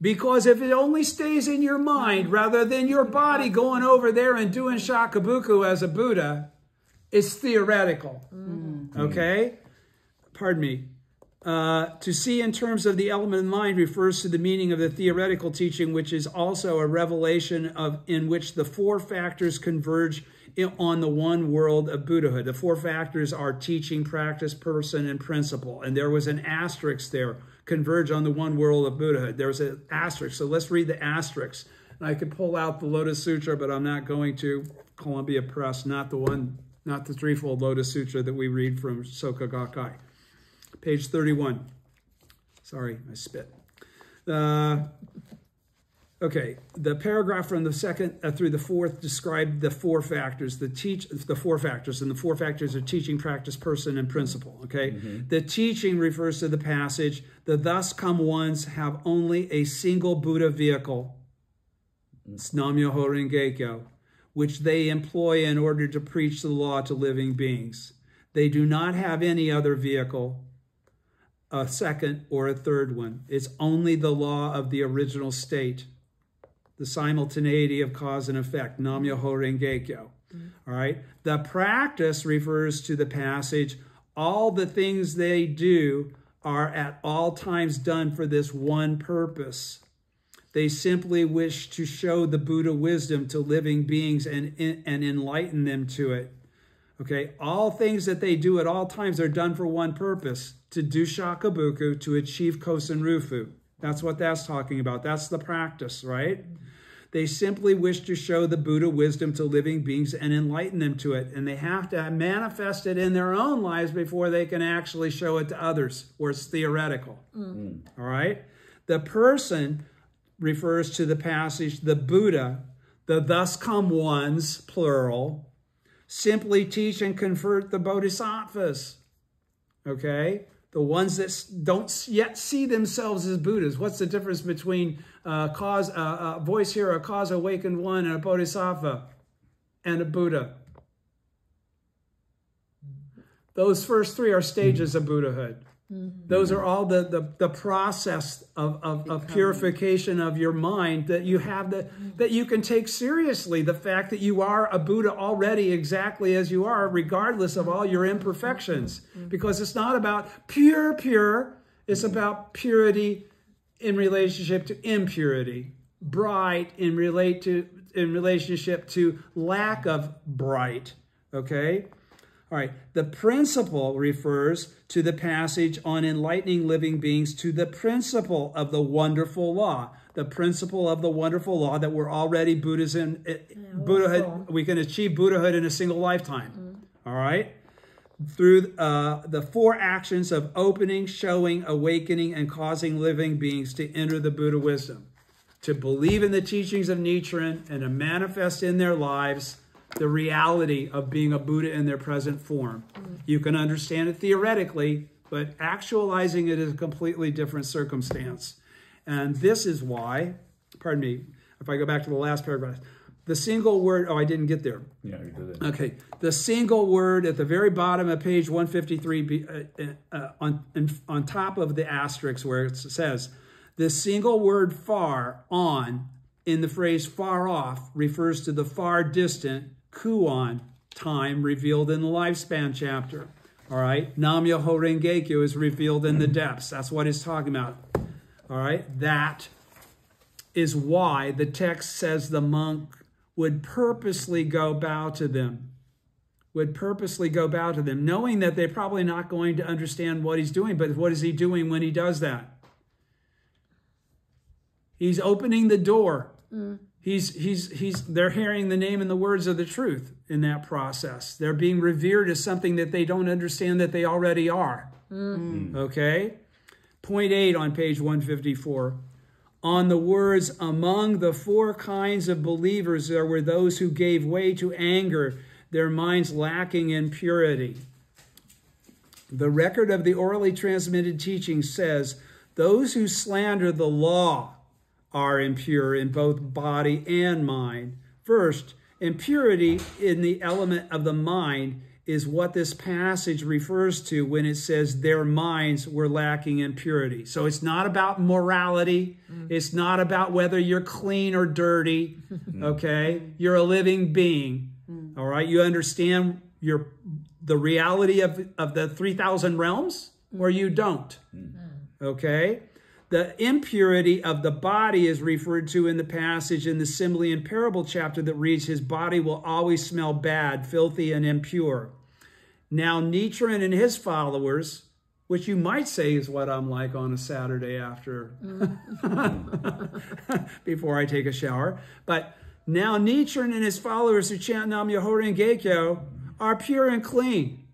Because if it only stays in your mind rather than your body going over there and doing shakabuku as a Buddha, It's theoretical. Okay? Pardon me. To see in terms of the element of the mind refers to the meaning of the theoretical teaching, which is also a revelation in which the four factors converge on the one world of Buddhahood. The four factors are teaching, practice, person, and principle. And there was an asterisk there, converge on the one world of Buddhahood. There was an asterisk. So let's read the asterisk. And I could pull out the Lotus Sutra, but I'm not going to. Columbia Press, not the threefold Lotus Sutra that we read from Soka Gakkai. Page 31. Sorry, I spit. Okay, the paragraph from the second through the fourth described the four factors. The four factors, and the four factors are teaching, practice, person, and principle. Okay, the teaching refers to the passage. The thus come ones have only a single Buddha vehicle. It's Nam-myoho Renge-kyo, which they employ in order to preach the law to living beings. They do not have any other vehicle, a second or a third one. It's only the law of the original state, the simultaneity of cause and effect, Nam-myoho Renge-kyo. All right. The practice refers to the passage. All the things they do are at all times done for this one purpose. They simply wish to show the Buddha wisdom to living beings and enlighten them to it. Okay, all things that they do at all times are done for one purpose, to do shakabuku, to achieve kosen rufu. That's what that's talking about. That's the practice, right? They simply wish to show the Buddha wisdom to living beings and enlighten them to it. And they have to manifest it in their own lives before they can actually show it to others, or it's theoretical. All right? The person refers to the passage, the Buddha, the thus come ones, plural, simply teach and convert the Bodhisattvas, okay? The ones that don't yet see themselves as Buddhas. What's the difference between a voice hearer, a cause awakened one, and a Bodhisattva, and a Buddha? Those first three are stages of Buddhahood. Those are all the process of purification of your mind that you have, that you can take seriously. The fact that you are a Buddha already exactly as you are, regardless of all your imperfections. Because it's not about pure. It's about purity in relationship to impurity. Bright in relationship to lack of bright. Okay? All right, the principle refers to the passage on enlightening living beings to the principle of the wonderful law. The principle of the wonderful law that we're already Buddhism, Buddhahood. We can achieve Buddhahood in a single lifetime. All right? Through the four actions of opening, showing, awakening, and causing living beings to enter the Buddha wisdom. To believe in the teachings of Nichiren and to manifest in their lives the reality of being a Buddha in their present form. You can understand it theoretically, but actualizing it is a completely different circumstance. And this is why, pardon me, if I go back to the last paragraph, the single word, I didn't get there. Yeah, you did it. Okay, the single word at the very bottom of page 153, on top of the asterisk where it says, the single word far, on, in the phrase far off, refers to the far distant, Kuon, time revealed in the lifespan chapter. All right. Nam-myoho Renge-kyo is revealed in the depths. That's what it's talking about. All right. That is why the text says the monk would purposely go bow to them. Would purposely go bow to them, knowing that they're probably not going to understand what he's doing. But what is he doing when he does that? He's opening the door. They're hearing the name and the words of the truth in that process. They're being revered as something that they don't understand that they already are. Okay? Point 8 on page 154. On the words, among the four kinds of believers, there were those who gave way to anger, their minds lacking in purity. The record of the orally transmitted teaching says, those who slander the law are impure in both body and mind. First, impurity in the element of the mind is what this passage refers to when it says their minds were lacking in purity. So it's not about morality. It's not about whether you're clean or dirty. Okay? You're a living being. All right? You understand the reality of the 3,000 realms, or you don't. Okay? The impurity of the body is referred to in the passage in the simile and parable chapter that reads, his body will always smell bad, filthy, and impure. Now, Nichiren and his followers, which you might say is what I'm like on a Saturday after, before I take a shower. But now Nichiren and his followers who chant Nam-myoho Renge-kyo are pure and clean.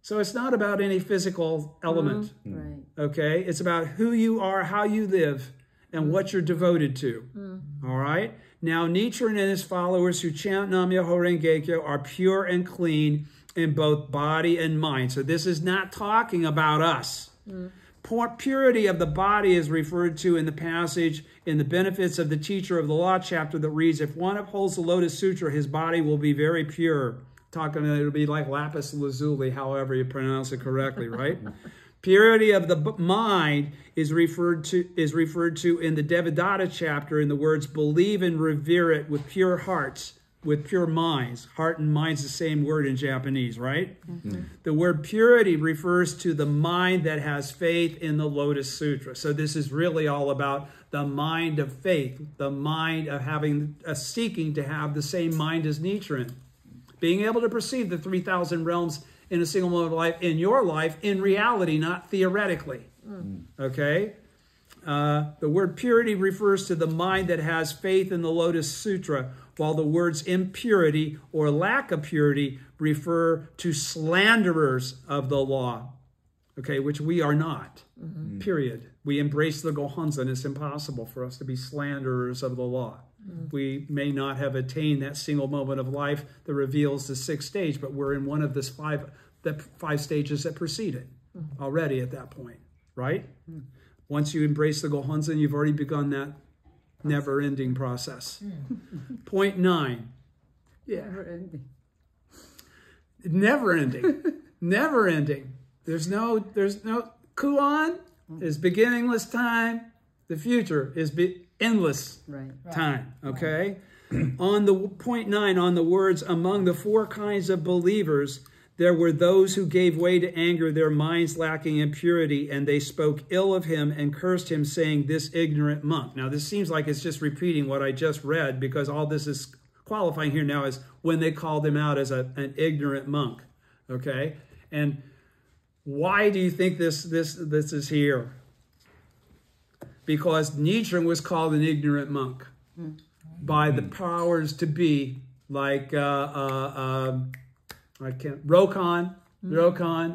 So it's not about any physical element. Right. Okay? It's about who you are, how you live, and what you're devoted to. All right? Now, Nichiren and his followers who chant Nam-myoho Renge-kyo are pure and clean in both body and mind. So this is not talking about us. Purity of the body is referred to in the passage in the Benefits of the Teacher of the Law chapter that reads, if one upholds the Lotus Sutra, his body will be very pure. It'll be like lapis lazuli, however you pronounce it correctly, right? Purity of the mind is referred to in the Devadatta chapter in the words, believe and revere it with pure hearts, with pure minds. Heart and mind's the same word in Japanese, right? The word purity refers to the mind that has faith in the Lotus Sutra. So this is really all about the mind of faith, the mind of having seeking to have the same mind as Nichiren. Being able to perceive the 3,000 realms in a single moment of life, in your life, in reality, not theoretically. Okay? The word purity refers to the mind that has faith in the Lotus Sutra, while the words impurity or lack of purity refer to slanderers of the law, okay, which we are not, period. We embrace the Gohonzon. It's impossible for us to be slanderers of the law. We may not have attained that single moment of life that reveals the sixth stage, but we're in one of the five stages that precede it already at that point, right? Once you embrace the Gohonzon, you've already begun that never-ending process. Point 9. Never-ending. Never-ending. Never-ending. There's no Kuan is beginningless time. The future is endless time. Okay? On the point 9, on the words, among the 4 kinds of believers, there were those who gave way to anger, their minds lacking in purity, and they spoke ill of him and cursed him, saying, this ignorant monk. Now, this seems like it's just repeating what I just read, because all this is qualifying here now is when they called him out as an ignorant monk. Okay? And why do you think this is here? Because Nichiren was called an ignorant monk by the powers to be, like Rokan,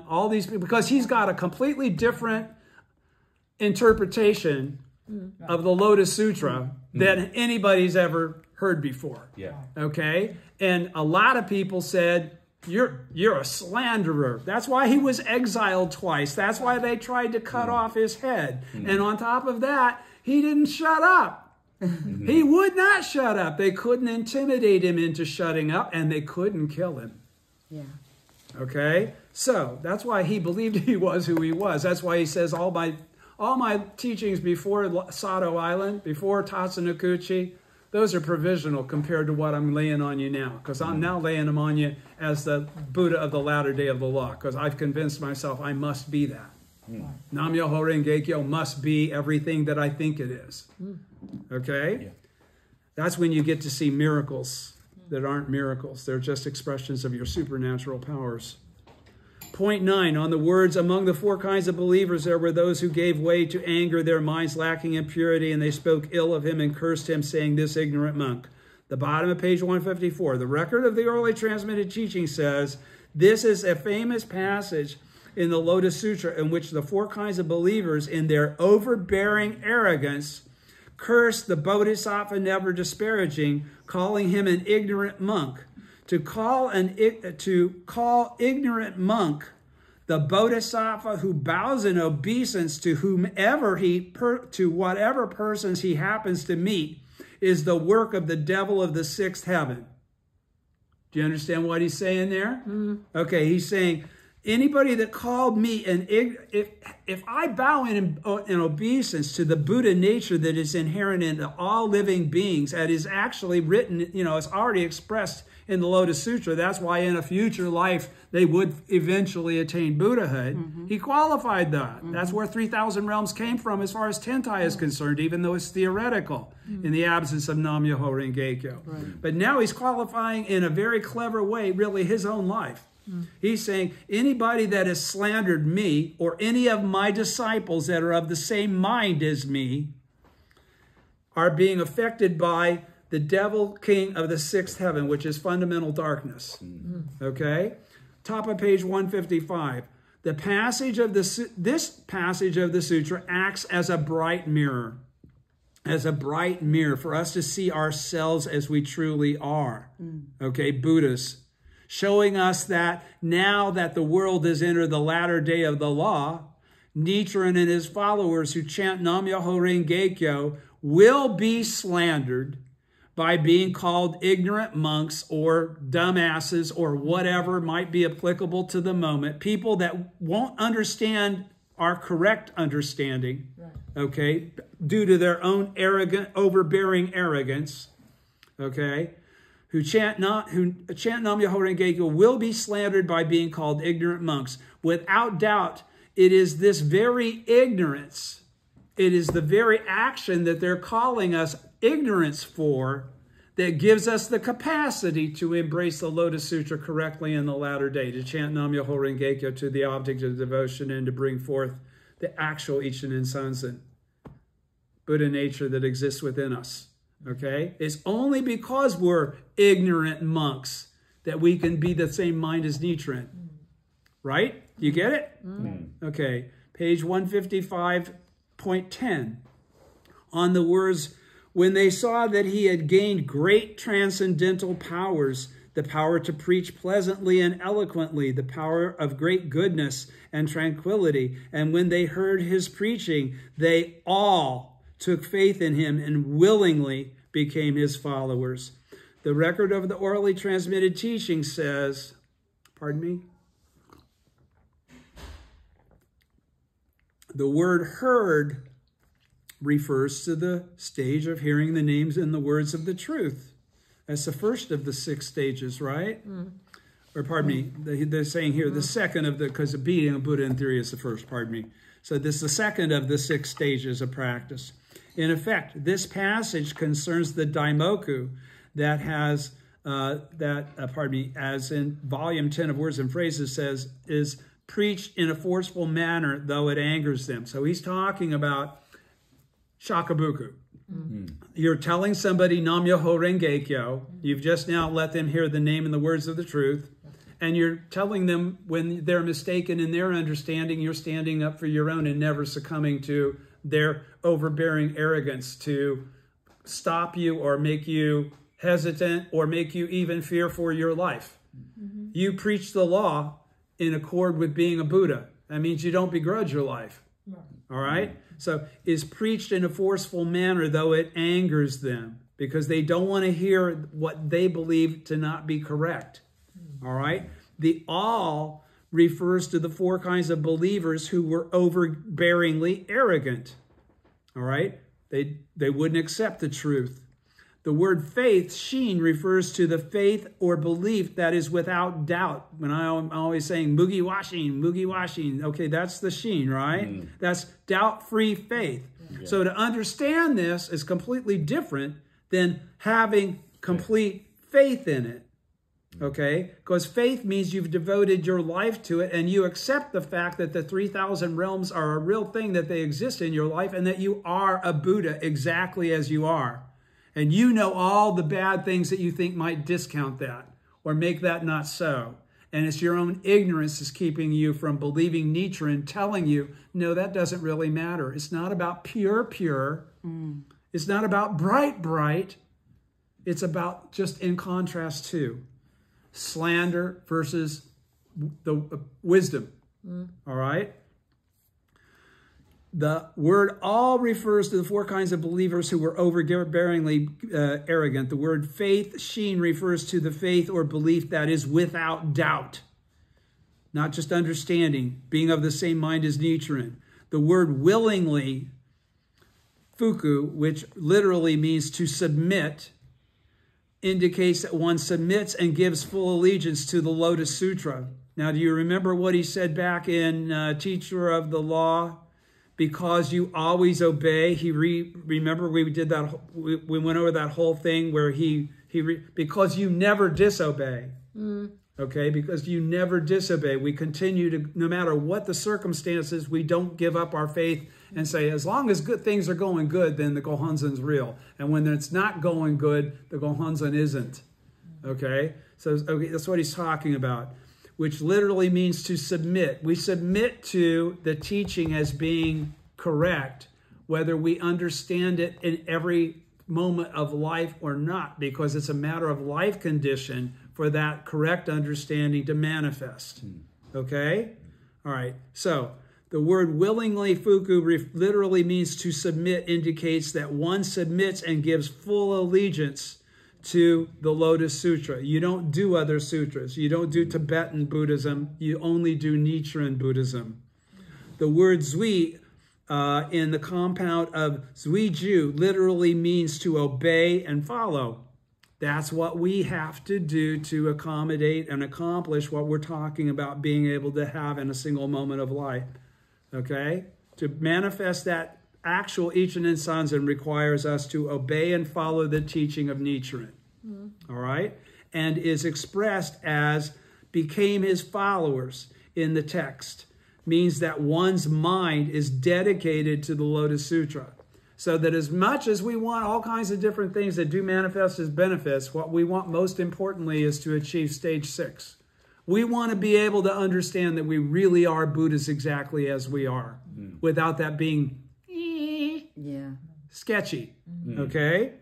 all these people, because he's got a completely different interpretation of the Lotus Sutra than anybody's ever heard before. Okay? And a lot of people said, you're a slanderer. That's why he was exiled twice. That's why they tried to cut off his head. And on top of that, he didn't shut up. He would not shut up. They couldn't intimidate him into shutting up, and they couldn't kill him. Okay? So, that's why he believed he was who he was. That's why he says all my teachings before Sato Island, before Tatsunokuchi, those are provisional compared to what I'm laying on you now. Because I'm now laying them on you as the Buddha of the latter day of the law. Because I've convinced myself I must be that. Nam-myoho Renge-kyo must be everything that I think it is. Okay? That's when you get to see miracles that aren't miracles. They're just expressions of your supernatural powers. Point 9, on the words, among the 4 kinds of believers, there were those who gave way to anger, their minds lacking in purity, and they spoke ill of him and cursed him, saying, this ignorant monk. The bottom of page 154, the record of the orally transmitted teaching says, this is a famous passage in the Lotus Sutra in which the 4 kinds of believers, in their overbearing arrogance, cursed the Bodhisattva never disparaging, calling him an ignorant monk. To call ignorant monk the Bodhisattva who bows in obeisance to to whatever persons he happens to meet is the work of the devil of the 6th heaven. Do you understand what he's saying there? Okay, he's saying Anybody that called me if I bow in obeisance to the Buddha nature that is inherent in all living beings, that is actually written, it's already expressed in the Lotus Sutra. That's why in a future life they would eventually attain Buddhahood. He qualified that. That's where 3,000 realms came from as far as Tentai is concerned, even though it's theoretical in the absence of Nam-myoho Renge-kyo. Right. But now he's qualifying in a very clever way, really his own life. He's saying anybody that has slandered me or any of my disciples that are of the same mind as me are being affected by the devil king of the sixth heaven, which is fundamental darkness. Okay? Top of page 155. This passage of the sutra acts as a bright mirror. As a bright mirror for us to see ourselves as we truly are. Okay, Buddhas. Showing us that now that the world has entered the latter day of the law, Nichiren and his followers who chant Nam-myoho Renge-kyo will be slandered by being called ignorant monks or dumbasses or whatever might be applicable to the moment. People that won't understand our correct understanding, okay, due to their own arrogant, overbearing arrogance, okay, who chant Nam-myoho Renge-kyo will be slandered by being called ignorant monks. Without doubt, it is this very ignorance, it is the very action that they're calling us ignorance for that gives us the capacity to embrace the Lotus Sutra correctly in the latter day, to chant Nam-myoho Renge-kyo to the object of devotion and to bring forth the actual Ichinen Sanzen, Buddha nature that exists within us. Okay? It's only because we're ignorant monks that we can be the same mind as Nichiren. Right? You get it? Okay. Page 155.10. On the words, when they saw that he had gained great transcendental powers, the power to preach pleasantly and eloquently, the power of great goodness and tranquility, and when they heard his preaching, they all took faith in him and willingly became his followers. The record of the orally transmitted teaching says, pardon me, the word heard refers to the stage of hearing the names and the words of the truth. That's the first of the 6 stages, right? Or pardon me, they're saying here the second of the, because being a Buddha in theory is the first, pardon me. So this is the second of the 6 stages of practice. In effect, this passage concerns the daimoku that has, as in volume 10 of Words and Phrases says, is preached in a forceful manner, though it angers them. So he's talking about shakabuku. You're telling somebody Nam-myoho Renge-kyo. You've just now let them hear the name and the words of the truth. And you're telling them when they're mistaken in their understanding, you're standing up for your own and never succumbing to their overbearing arrogance to stop you or make you hesitant or make you even fear for your life. You preach the law in accord with being a Buddha. That means you don't begrudge your life. All right? So is preached in a forceful manner, though it angers them because they don't want to hear what they believe to not be correct. All right? The all refers to the 4 kinds of believers who were overbearingly arrogant. All right? They wouldn't accept the truth. The word faith, shin, refers to the faith or belief that is without doubt. When I'm always saying mugi-washin, okay, that's the shin, right? That's doubt-free faith. So to understand this is completely different than having complete faith in it. Okay? Because faith means you've devoted your life to it and you accept the fact that the 3,000 realms are a real thing, that they exist in your life, and that you are a Buddha exactly as you are. And you know all the bad things that you think might discount that or make that not so. And it's your own ignorance is keeping you from believing Nichiren telling you, no, that doesn't really matter. It's not about pure. It's not about bright. It's about just in contrast to slander versus the wisdom. All right? The word all refers to the 4 kinds of believers who were overbearingly arrogant. The word faith, shin, refers to the faith or belief that is without doubt. not just understanding, being of the same mind as Nichiren. The word willingly, fuku, which literally means to submit, indicates that one submits and gives full allegiance to the Lotus Sutra. Now, do you remember what he said back in Teacher of the Law? Because you always obey. Remember we did that. We went over that whole thing where because you never disobey. Okay, because you never disobey. We continue to, no matter what the circumstances, we don't give up our faith and say, as long as good things are going good, then the Gohonzon's real. And when it's not going good, the Gohonzon isn't. Okay, so that's what he's talking about, which literally means to submit. We submit to the teaching as being correct, whether we understand it in every moment of life or not, because it's a matter of life condition for that correct understanding to manifest. Okay? All right. So the word willingly, fuku, literally means to submit, indicates that one submits and gives full allegiance to the Lotus Sutra. You don't do other sutras. You don't do Tibetan Buddhism. You only do Nichiren Buddhism. The word zui in the compound of zuiju literally means to obey and follow. That's what we have to do to accommodate and accomplish what we're talking about being able to have in a single moment of life. Okay? To manifest that actual Ichinen Sanzen requires us to obey and follow the teaching of Nichiren. All right? And is expressed as became his followers in the text. Means that one's mind is dedicated to the Lotus Sutra. So that as much as we want all kinds of different things that do manifest as benefits, what we want most importantly is to achieve stage 6. We want to be able to understand that we really are Buddhas exactly as we are, without that being sketchy. Okay?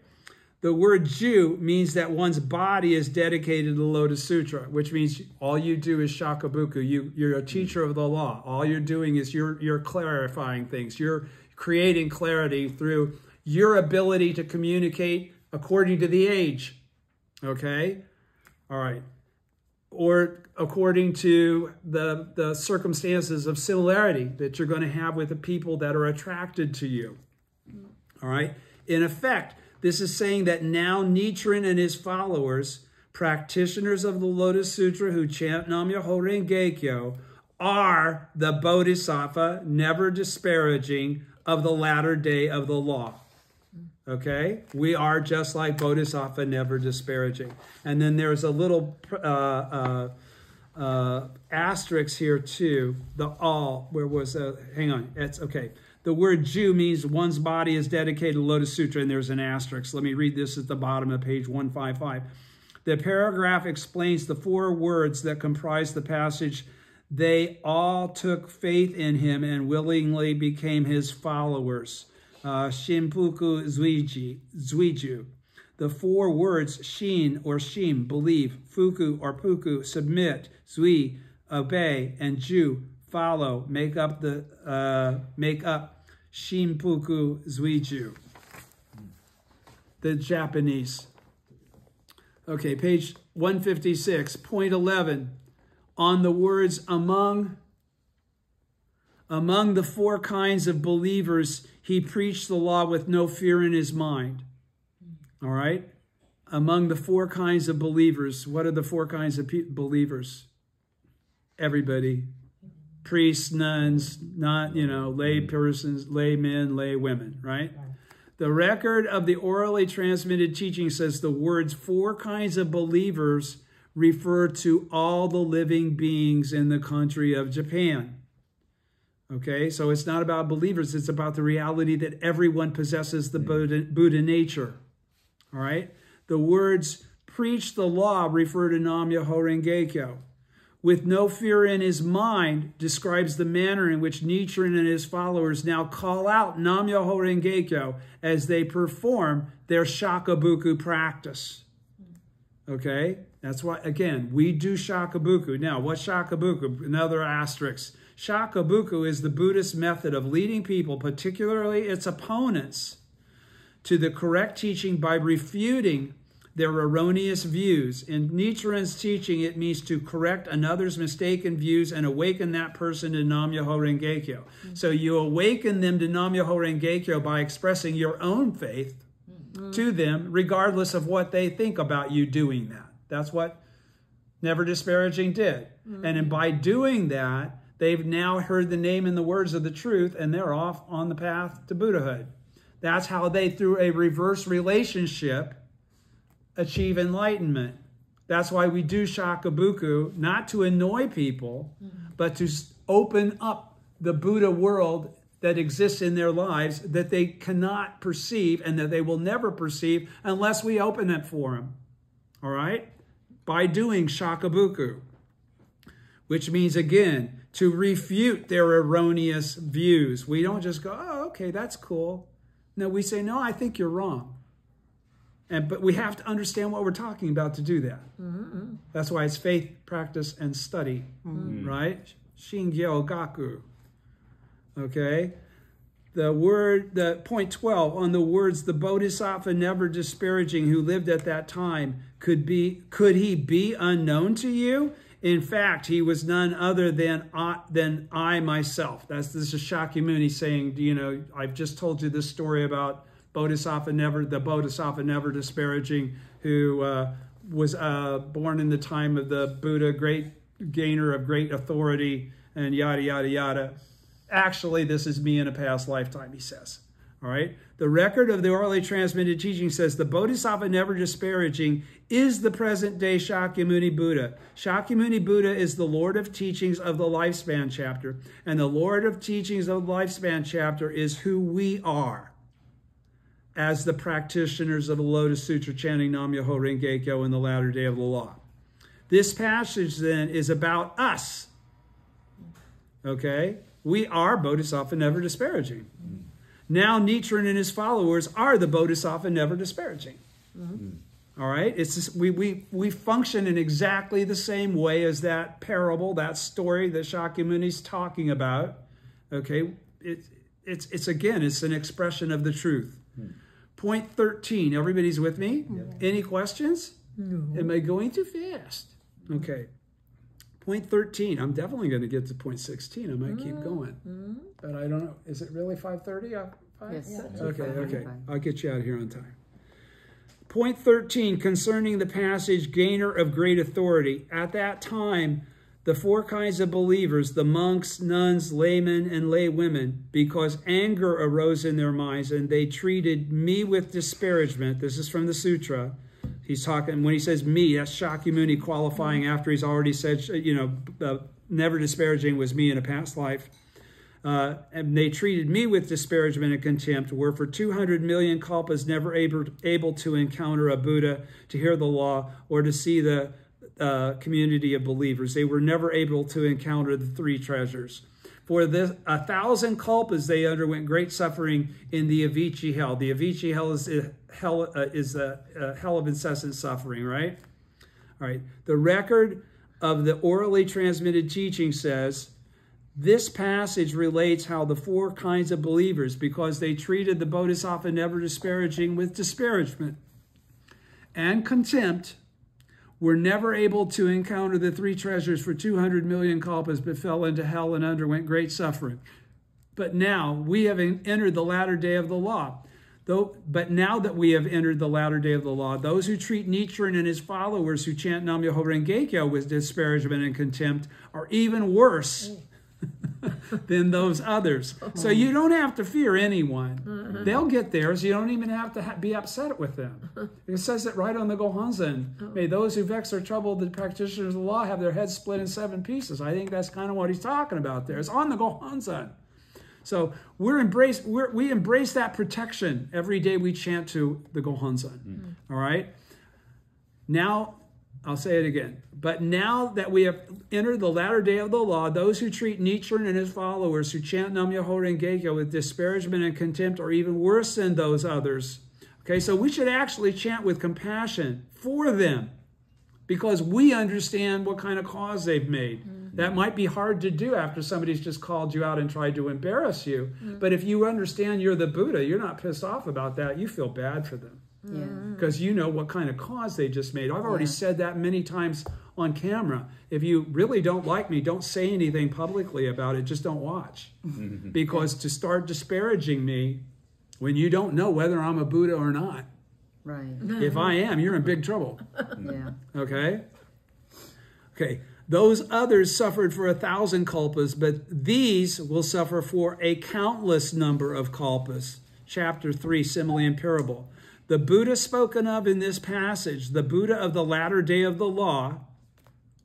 The word Ju means that one's body is dedicated to the Lotus Sutra, which means all you do is shakabuku. You're a teacher of the law. All you're doing is you're clarifying things. You're creating clarity through your ability to communicate according to the age. Okay? All right. Or according to the circumstances of similarity that you're going to have with the people that are attracted to you. All right? In effect, this is saying that now Nichiren and his followers, practitioners of the Lotus Sutra who chant Nam-myoho Renge-kyo, are the Bodhisattva, never disparaging, of the latter day of the law. Okay? We are just like Bodhisattva, never disparaging. And then there's a little asterisk here too. The all, where was, hang on, it's okay. The word Ju means one's body is dedicated to Lotus Sutra, and there's an asterisk. Let me read this at the bottom of page 155. The paragraph explains the 4 words that comprise the passage. They all took faith in him and willingly became his followers. Shinpuku Zuiju. The 4 words, Shin or Shim, believe, Fuku or Puku, submit, Zui, obey, and Ju, follow, make up Shinpuku Zuiju. The Japanese. Okay, page 156, point 11. On the words among the 4 kinds of believers, he preached the law with no fear in his mind. All right? Among the 4 kinds of believers, what are the 4 kinds of believers? Everybody. Priests, nuns, not, lay persons, lay men, lay women, right? The record of the orally transmitted teaching says the words 4 kinds of believers refer to all the living beings in the country of Japan. Okay, so it's not about believers, it's about the reality that everyone possesses the Buddha nature. All right? The words preach the law refer to Nam-myoho Renge-kyo. With no fear in his mind describes the manner in which Nichiren and his followers now call out Nam-myoho Renge-kyo as they perform their shakabuku practice. Okay? That's why, again, we do shakabuku. Now, what's shakabuku? Another asterisk. Shakabuku is the Buddhist method of leading people, particularly its opponents, to the correct teaching by refuting their erroneous views. In Nichiren's teaching, it means to correct another's mistaken views and awaken that person to Nam-myoho Renge-kyo. So you awaken them to Nam-myoho Renge-kyo by expressing your own faith to them, regardless of what they think about you doing that. That's what Never Disparaging did. And by doing that, they've now heard the name and the words of the truth, and they're off on the path to Buddhahood. That's how they, through a reverse relationship, achieve enlightenment. That's why we do shakabuku, not to annoy people, but to open up the Buddha world that exists in their lives that they cannot perceive and that they will never perceive unless we open it for them. All right? By doing shakabuku, which means, again, to refute their erroneous views. We don't just go, oh, okay, that's cool. No, we say, no, I think you're wrong. But we have to understand what we're talking about to do that. That's why it's faith, practice, and study, right? Shingyo gaku. Okay? The point 12 on the words, the Bodhisattva Never Disparaging who lived at that time, could he be unknown to you? In fact, he was none other than I myself. This is Shakyamuni saying, you know, I've just told you this story about the Bodhisattva Never Disparaging, who was born in the time of the Buddha, great gainer of great authority, and yada, yada, yada. Actually, this is me in a past lifetime, he says. All right? The record of the orally transmitted teaching says the Bodhisattva Never Disparaging is the present-day Shakyamuni Buddha. Shakyamuni Buddha is the Lord of Teachings of the Lifespan Chapter. And the Lord of Teachings of the Lifespan Chapter is who we are as the practitioners of the Lotus Sutra chanting Nam-myoho Renge-kyo in the latter day of the law. This passage, then, is about us. Okay? We are Bodhisattva Never Disparaging. Now Nichiren and his followers are the Bodhisattva Never Disparaging. All right? It's just, we function in exactly the same way as that parable, that story that Shakyamuni's talking about. Okay? It's again, it's an expression of the truth. Point 13. Everybody's with me? Yeah. Any questions? No. Am I going too fast? Okay. Point 13. I'm definitely going to get to point 16. I might keep going. But I don't know. Is it really 5:30? Yes. Yeah. Okay. I'll get you out of here on time. Point 13, concerning the passage, gainer of great authority. At that time, the four kinds of believers, the monks, nuns, laymen, and laywomen, because anger arose in their minds, and they treated me with disparagement. This is from the sutra. He's talking, when he says me, that's Shakyamuni qualifying after he's already said, you know, Never Disparaging was me in a past life. And they treated me with disparagement and contempt, were for 200 million kalpas never able to encounter a Buddha, to hear the law, or to see the community of believers. They were never able to encounter the three treasures. For 1,000 kalpas, they underwent great suffering in the Avicii hell. The Avicii hell is a hell of incessant suffering, right? All right. The record of the orally transmitted teaching says, this passage relates how the four kinds of believers, because they treated the Bodhisattva Never Disparaging with disparagement and contempt, were never able to encounter the three treasures for 200 million kalpas, but fell into hell and underwent great suffering. But now we have entered the latter day of the law. But now that we have entered the latter day of the law, those who treat Nichiren and his followers who chant Nam-myoho Renge-kyo with disparagement and contempt are even worse than those others. So you don't have to fear anyone. They'll get theirs. You don't even have to be upset with them. It says it right on the Gohanzen. May those who vex or trouble the practitioners of the law have their heads split in 7 pieces. I think that's kind of what he's talking about there. It's on the Gohanzen. So we embrace that protection every day we chant to the Gohanzen. All right? Now, I'll say it again. But now that we have entered the latter day of the law, those who treat Nichiren and his followers who chant Nam-myoho Renge-kyo with disparagement and contempt are even worse than those others. Okay, so we should actually chant with compassion for them because we understand what kind of cause they've made. That might be hard to do after somebody's just called you out and tried to embarrass you. But if you understand you're the Buddha, you're not pissed off about that. You feel bad for them. because you know what kind of cause they just made. I've already said that many times on camera. If you really don't like me, don't say anything publicly about it. Just don't watch. Because to start disparaging me when you don't know whether I'm a Buddha or not. Right. If I am, you're in big trouble. Yeah. Okay? Okay. Those others suffered for 1,000 kalpas, but these will suffer for a countless number of kalpas. Chapter 3, Simile and Parable. The Buddha spoken of in this passage, the Buddha of the latter day of the law,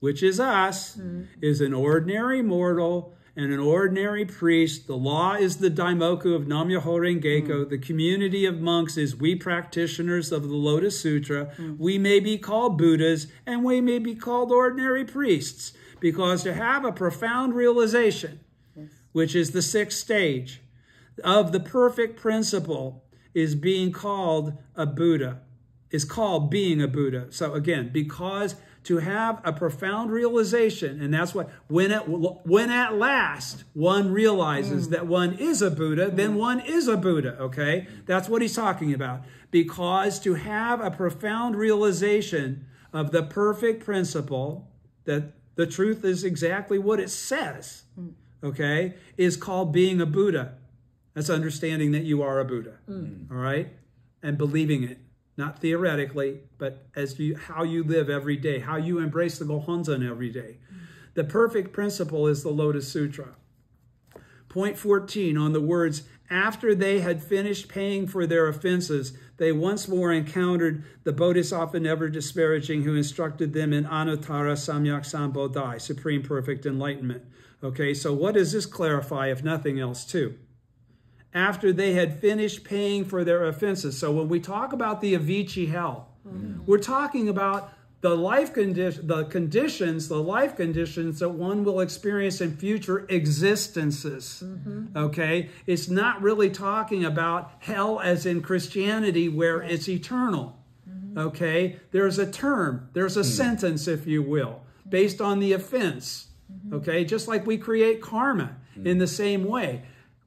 which is us, is an ordinary mortal and an ordinary priest. The law is the Daimoku of Nam-myoho Renge-kyo. The community of monks is we practitioners of the Lotus Sutra. We may be called Buddhas and we may be called ordinary priests, because to have a profound realization, which is the 6th stage, of the perfect principle is being called a Buddha, is called being a Buddha. So again, because to have a profound realization, and that's what, when at last one realizes that one is a Buddha, then one is a Buddha, okay? That's what he's talking about. Because to have a profound realization of the perfect principle, that the truth is exactly what it says, okay, is called being a Buddha. That's understanding that you are a Buddha, all right? And believing it. Not theoretically, but as how you live every day, how you embrace the Gohonzon every day. The perfect principle is the Lotus Sutra. Point 14 on the words, after they had finished paying for their offenses, they once more encountered the Bodhisattva never disparaging, who instructed them in Anuttara Samyak Sambodhi, supreme perfect enlightenment. Okay, so what does this clarify, if nothing else, too? After they had finished paying for their offenses. So when we talk about the Avicii hell, we're talking about the life conditions that one will experience in future existences. Okay? It's not really talking about hell as in Christianity where it's eternal. Okay? There's a term, there's a sentence, if you will, based on the offense. Okay? Just like we create karma in the same way.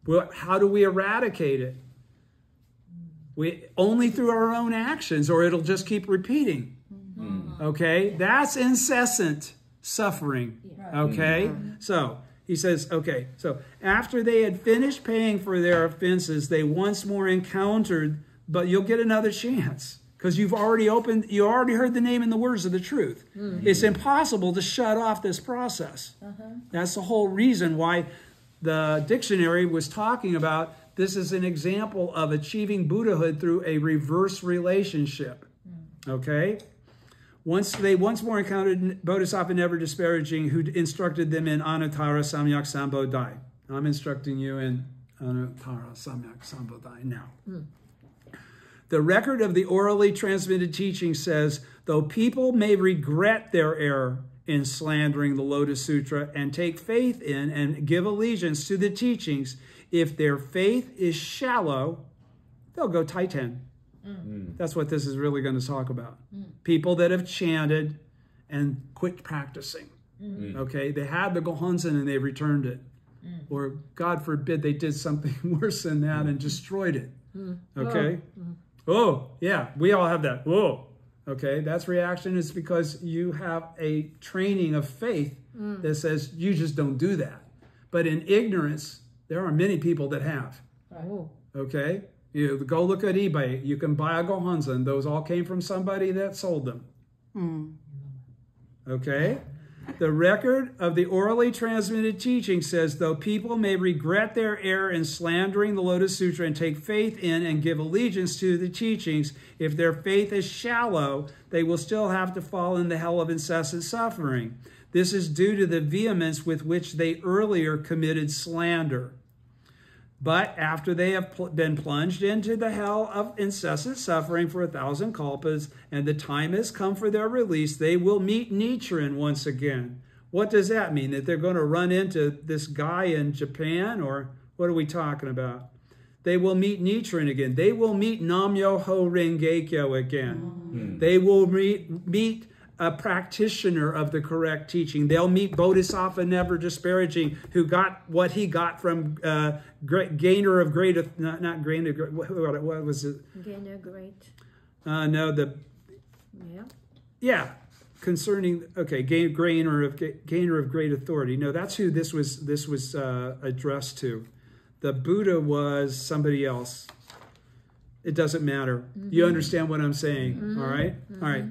Well, how do we eradicate it? Only through our own actions, or it'll just keep repeating. Okay? That's incessant suffering. Okay? So, he says, okay, so after they had finished paying for their offenses, they once more encountered, but you'll get another chance. Because you already heard the name and the words of the truth. It's impossible to shut off this process. That's the whole reason why the dictionary was talking about this is an example of achieving Buddhahood through a reverse relationship. Okay? Once more encountered Bodhisattva never disparaging, who instructed them in Anuttara Samyak Sambodhi. I'm instructing you in Anuttara Samyak Sambodhi now. The record of the orally transmitted teaching says, though people may regret their error in slandering the Lotus Sutra and take faith in and give allegiance to the teachings, if their faith is shallow, they'll go Titan. That's what this is really going to talk about. People that have chanted and quit practicing. Okay, they had the Gohonzon and they returned it. Or, God forbid, they did something worse than that and destroyed it. Okay? Oh, yeah, we all have that. Whoa. Okay, that's reaction is because you have a training of faith that says you just don't do that. But in ignorance, there are many people that have. Okay? You go look at eBay. You can buy a Gohonzon. Those all came from somebody that sold them. Okay? The record of the orally transmitted teaching says, though people may regret their error in slandering the Lotus Sutra and take faith in and give allegiance to the teachings, if their faith is shallow, they will still have to fall in the hell of incessant suffering. This is due to the vehemence with which they earlier committed slander. But after they have been plunged into the hell of incessant suffering for 1,000 kalpas, and the time has come for their release, they will meet Nichiren once again. What does that mean? That they're going to run into this guy in Japan? Or what are we talking about? They will meet Nichiren again. They will meet Nam-myoho Renge-kyo again. They will meet a practitioner of the correct teaching. They'll meet Bodhisattva never disparaging, who got what he got from gainer of great, not gainer, what was it? Gainer great. No, concerning, okay, gainer of great authority. No, that's who this was addressed to. The Buddha was somebody else. It doesn't matter. You understand what I'm saying, all right? All right.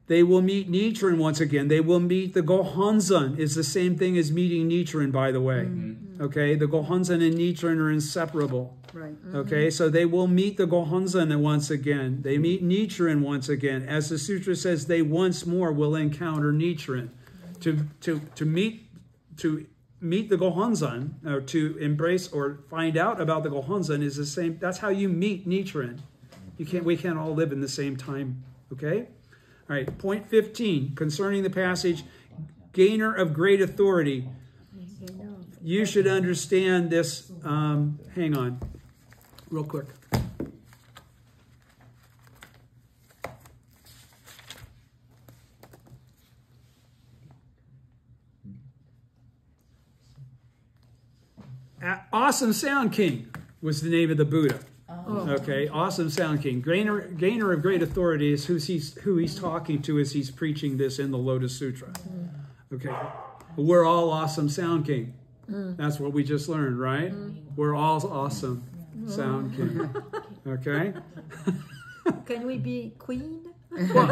They will meet Nichiren once again. They will meet the Gohonzon. Is the same thing as meeting Nichiren, by the way. Okay, the Gohonzon and Nichiren are inseparable. Right. Okay, so they will meet the Gohonzon once again. They meet Nichiren once again. As the sutra says, they once more will encounter Nichiren. To meet the Gohonzon, or to embrace or find out about the Gohonzon is the same. That's how you meet Nichiren. We can't all live in the same time. Okay? All right, point 15, concerning the passage, gainer of great authority. You should understand this. Hang on, real quick. Awesome Sound King was the name of the Buddha. Okay, Awesome Sound King. Gainer of great authority is who he's talking to as he's preaching this in the Lotus Sutra. Okay, we're all Awesome Sound King. That's what we just learned, right? We're all Awesome Sound King. Okay? Can we be queen? Well,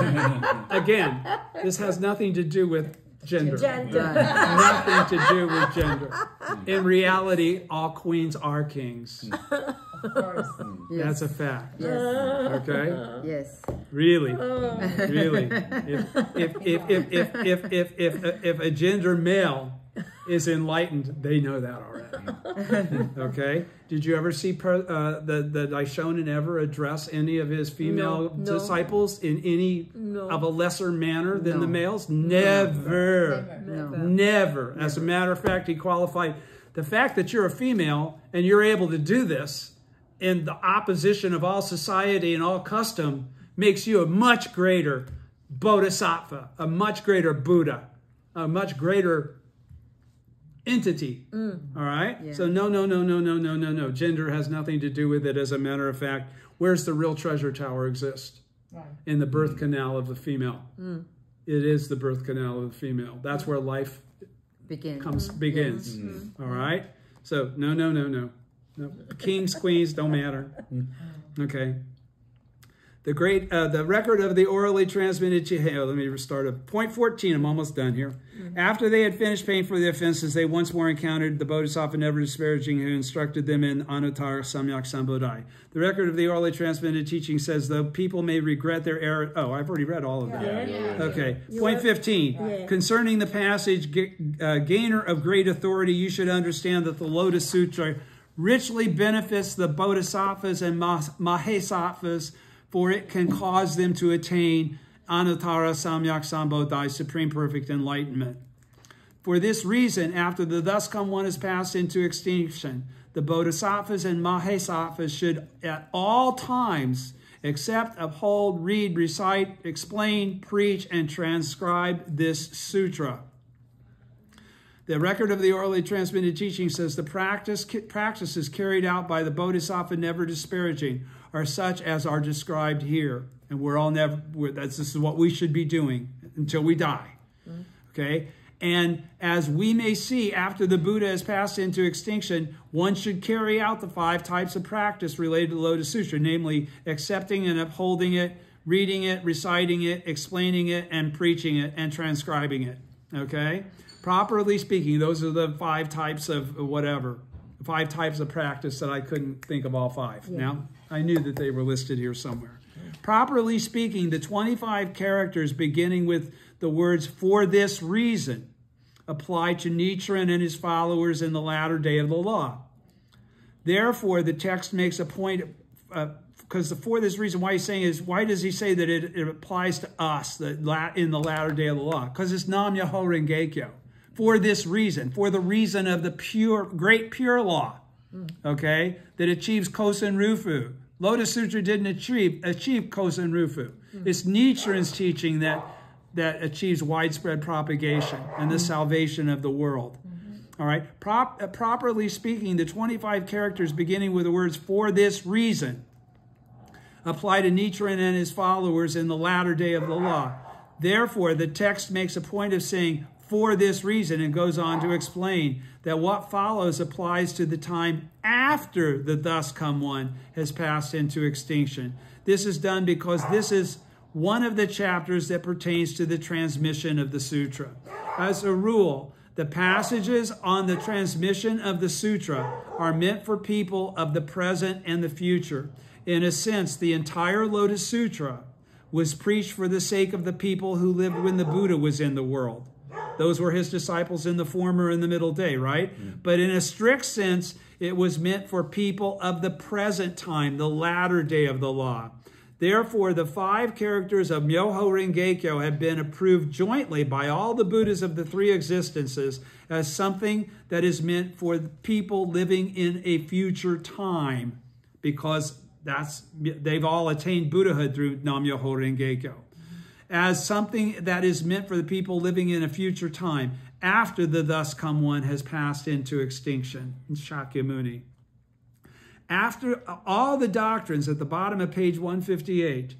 again, this has nothing to do with gender. Gender. Nothing to do with gender. In reality, all queens are kings. Of course. That's a fact. Yes. Okay? Yes. Really? Really? If a gender male is enlightened, they know that already. Okay? Did you ever see the Daishonin ever address any of his female disciples in any of a lesser manner than the males? Never. Never. As a matter of fact, he qualified the fact that you're a female and you're able to do this in the opposition of all society and all custom makes you a much greater Bodhisattva, a much greater Buddha, a much greater entity. All right? Yeah. So no. Gender has nothing to do with it. As a matter of fact, where's the real treasure tower exist? Right. In the birth canal of the female. It is the birth canal of the female. That's where life begins. Yes. All right? So no. Kings, queens, don't matter. Okay. The record of the orally transmitted. Let me restart it. Point 14. I'm almost done here. After they had finished paying for the offenses, they once more encountered the Bodhisattva, never disparaging, who instructed them in Anuttara Samyak Sambodhi. The record of the orally transmitted teaching says, though people may regret their error. Oh, I've already read all of that. Okay. Point 15. Concerning the passage, gainer of great authority, you should understand that the Lotus Sutra richly benefits the Bodhisattvas and Mahesattvas, for it can cause them to attain Anuttara Samyak Sambodhi, supreme perfect enlightenment. For this reason, after the thus come one has passed into extinction, the Bodhisattvas and Mahesattvas should at all times accept, uphold, read, recite, explain, preach, and transcribe this sutra. The record of the orally transmitted teaching says the practices carried out by the Bodhisattva, never disparaging, are such as are described here. And this is what we should be doing until we die. Okay? And as we may see, after the Buddha has passed into extinction, one should carry out the 5 types of practice related to the Lotus Sutra, namely accepting and upholding it, reading it, reciting it, explaining it, and preaching it, and transcribing it. Okay? Properly speaking, those are the 5 types of whatever. 5 types of practice that I couldn't think of all 5. Now, I knew that they were listed here somewhere. Properly speaking, the 25 characters beginning with the words "for this reason" apply to Nichiren and his followers in the latter day of the law. Therefore, the text makes a point, because for this reason, why he's saying is, why does he say that it applies to us in the latter day of the law? Because it's Nam Myoho Renge Kyo. For this reason, for the reason of the great pure law, okay, that achieves Kosen Rufu. Lotus Sutra didn't achieve Kosen Rufu. It's Nichiren's teaching that achieves widespread propagation and the salvation of the world. All right. Properly speaking, the 25 characters beginning with the words "for this reason" apply to Nichiren and his followers in the latter day of the law. Therefore, the text makes a point of saying, for this reason, and goes on to explain that what follows applies to the time after the thus come one has passed into extinction. This is done because this is one of the chapters that pertains to the transmission of the sutra. As a rule, the passages on the transmission of the sutra are meant for people of the present and the future. In a sense, the entire Lotus Sutra was preached for the sake of the people who lived when the Buddha was in the world. Those were his disciples in the former and the middle day, right? But in a strict sense, it was meant for people of the present time, the latter day of the law. Therefore, the 5 characters of Myoho Renge-kyo have been approved jointly by all the Buddhas of the 3 existences as something that is meant for the people living in a future time, because they've all attained Buddhahood through Nam-myoho Renge-kyo. As something that is meant for the people living in a future time after the thus come one has passed into extinction. Shakyamuni. After all the doctrines at the bottom of page 158,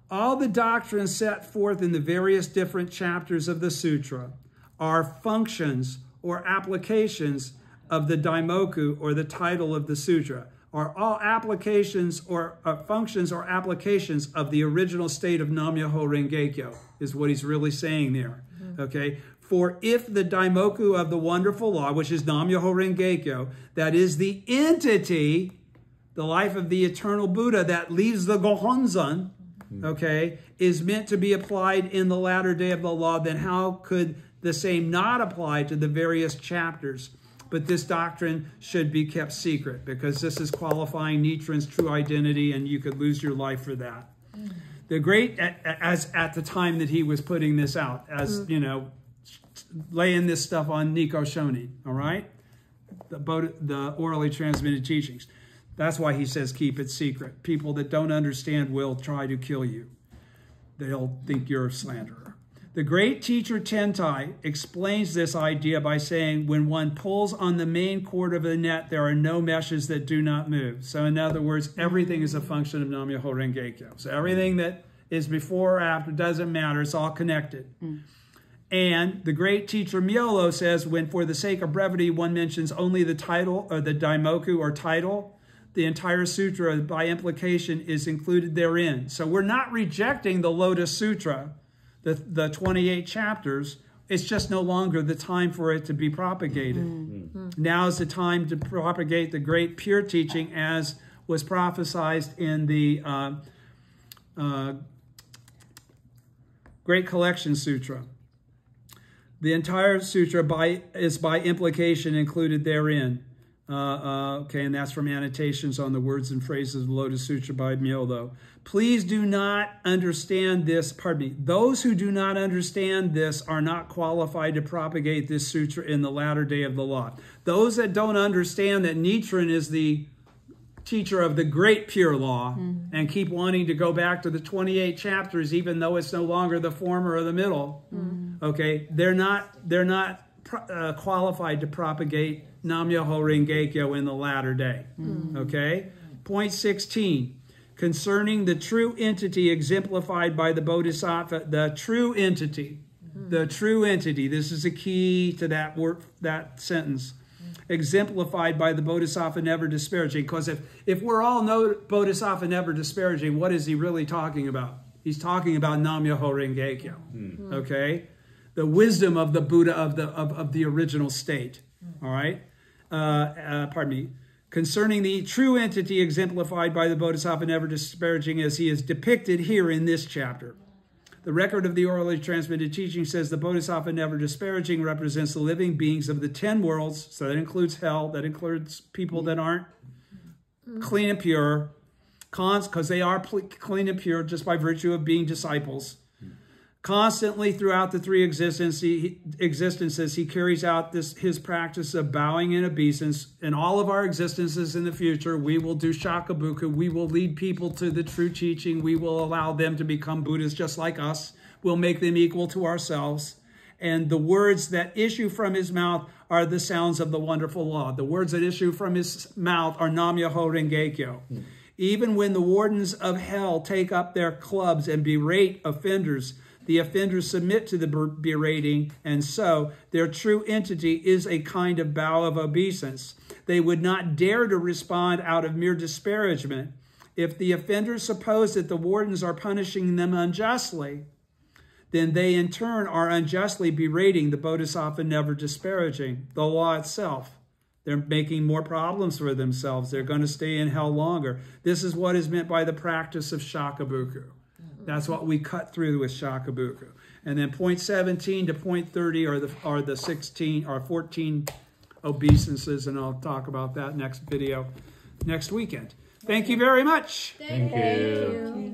all the doctrines set forth in the various different chapters of the sutra are functions or applications of the daimoku, or the title of the sutra, are all applications or functions or applications of the original state of Nam-myoho Renge-kyo, is what he's really saying there. Okay? For if the daimoku of the wonderful law, which is Nam-myoho Renge-kyo, that is the entity, the life of the eternal Buddha that leaves the Gohonzon, okay, is meant to be applied in the latter day of the law, then how could the same not apply to the various chapters? But this doctrine should be kept secret, because this is qualifying Nichiren's true identity, and you could lose your life for that. The great, as at the time that he was putting this out, as, you know, laying this stuff on Nikko Shonin, all right? The orally transmitted teachings. That's why he says keep it secret. People that don't understand will try to kill you. They'll think you're a slanderer. The great teacher Tentai explains this idea by saying, when one pulls on the main cord of the net, there are no meshes that do not move. So in other words, everything is a function of Nam-myoho Renge-kyo. So everything that is before or after doesn't matter. It's all connected. And the great teacher Myolo says, when for the sake of brevity one mentions only the title, or the daimoku or title, the entire sutra by implication is included therein. So we're not rejecting the Lotus Sutra, the 28 chapters. It's just no longer the time for it to be propagated. Now is the time to propagate the great pure teaching as was prophesied in the Great Collection Sutra. The entire sutra is by implication included therein. Okay, and that's from Annotations on the Words and Phrases of the Lotus Sutra by Myolo. Please do not understand this, pardon me, those who do not understand this are not qualified to propagate this sutra in the latter day of the law. Those that don't understand that Nichiren is the teacher of the great pure law and keep wanting to go back to the 28 chapters, even though it's no longer the former or the middle, okay, they're not qualified to propagate Nam-myoho Renge-kyo in the latter day. Okay? Point 16. Concerning the true entity exemplified by the Bodhisattva, the true entity. The true entity. This is a key to that word, that sentence. Exemplified by the Bodhisattva never disparaging. Because if we're all Bodhisattva never disparaging, what is he really talking about? He's talking about Nam-myoho Renge-kyo. Okay? The wisdom of the Buddha of the original state. All right? Pardon me. Concerning the true entity exemplified by the Bodhisattva never disparaging as he is depicted here in this chapter. The record of the orally transmitted teaching says the Bodhisattva never disparaging represents the living beings of the 10 worlds. So that includes hell. That includes people that aren't clean and pure. Because they are clean and pure just by virtue of being disciples. Constantly throughout the 3 existences, he carries out his practice of bowing in obeisance. In all of our existences in the future, we will do shakabuku. We will lead people to the true teaching. We will allow them to become Buddhas just like us. We'll make them equal to ourselves. And the words that issue from his mouth are the sounds of the wonderful law. The words that issue from his mouth are Nam-myoho Renge-kyo. Even when the wardens of hell take up their clubs and berate offenders, the offenders submit to the berating, and so their true entity is a kind of bow of obeisance. They would not dare to respond out of mere disparagement. If the offenders suppose that the wardens are punishing them unjustly, then they in turn are unjustly berating the Bodhisattva, never disparaging the law itself. They're making more problems for themselves. They're going to stay in hell longer. This is what is meant by the practice of Shakabuku. That's what we cut through with Shakabuku. And then point 17 to point 30 are the 16 or 14 obeisances, and I'll talk about that next video next weekend. Thank you very much. Thank you.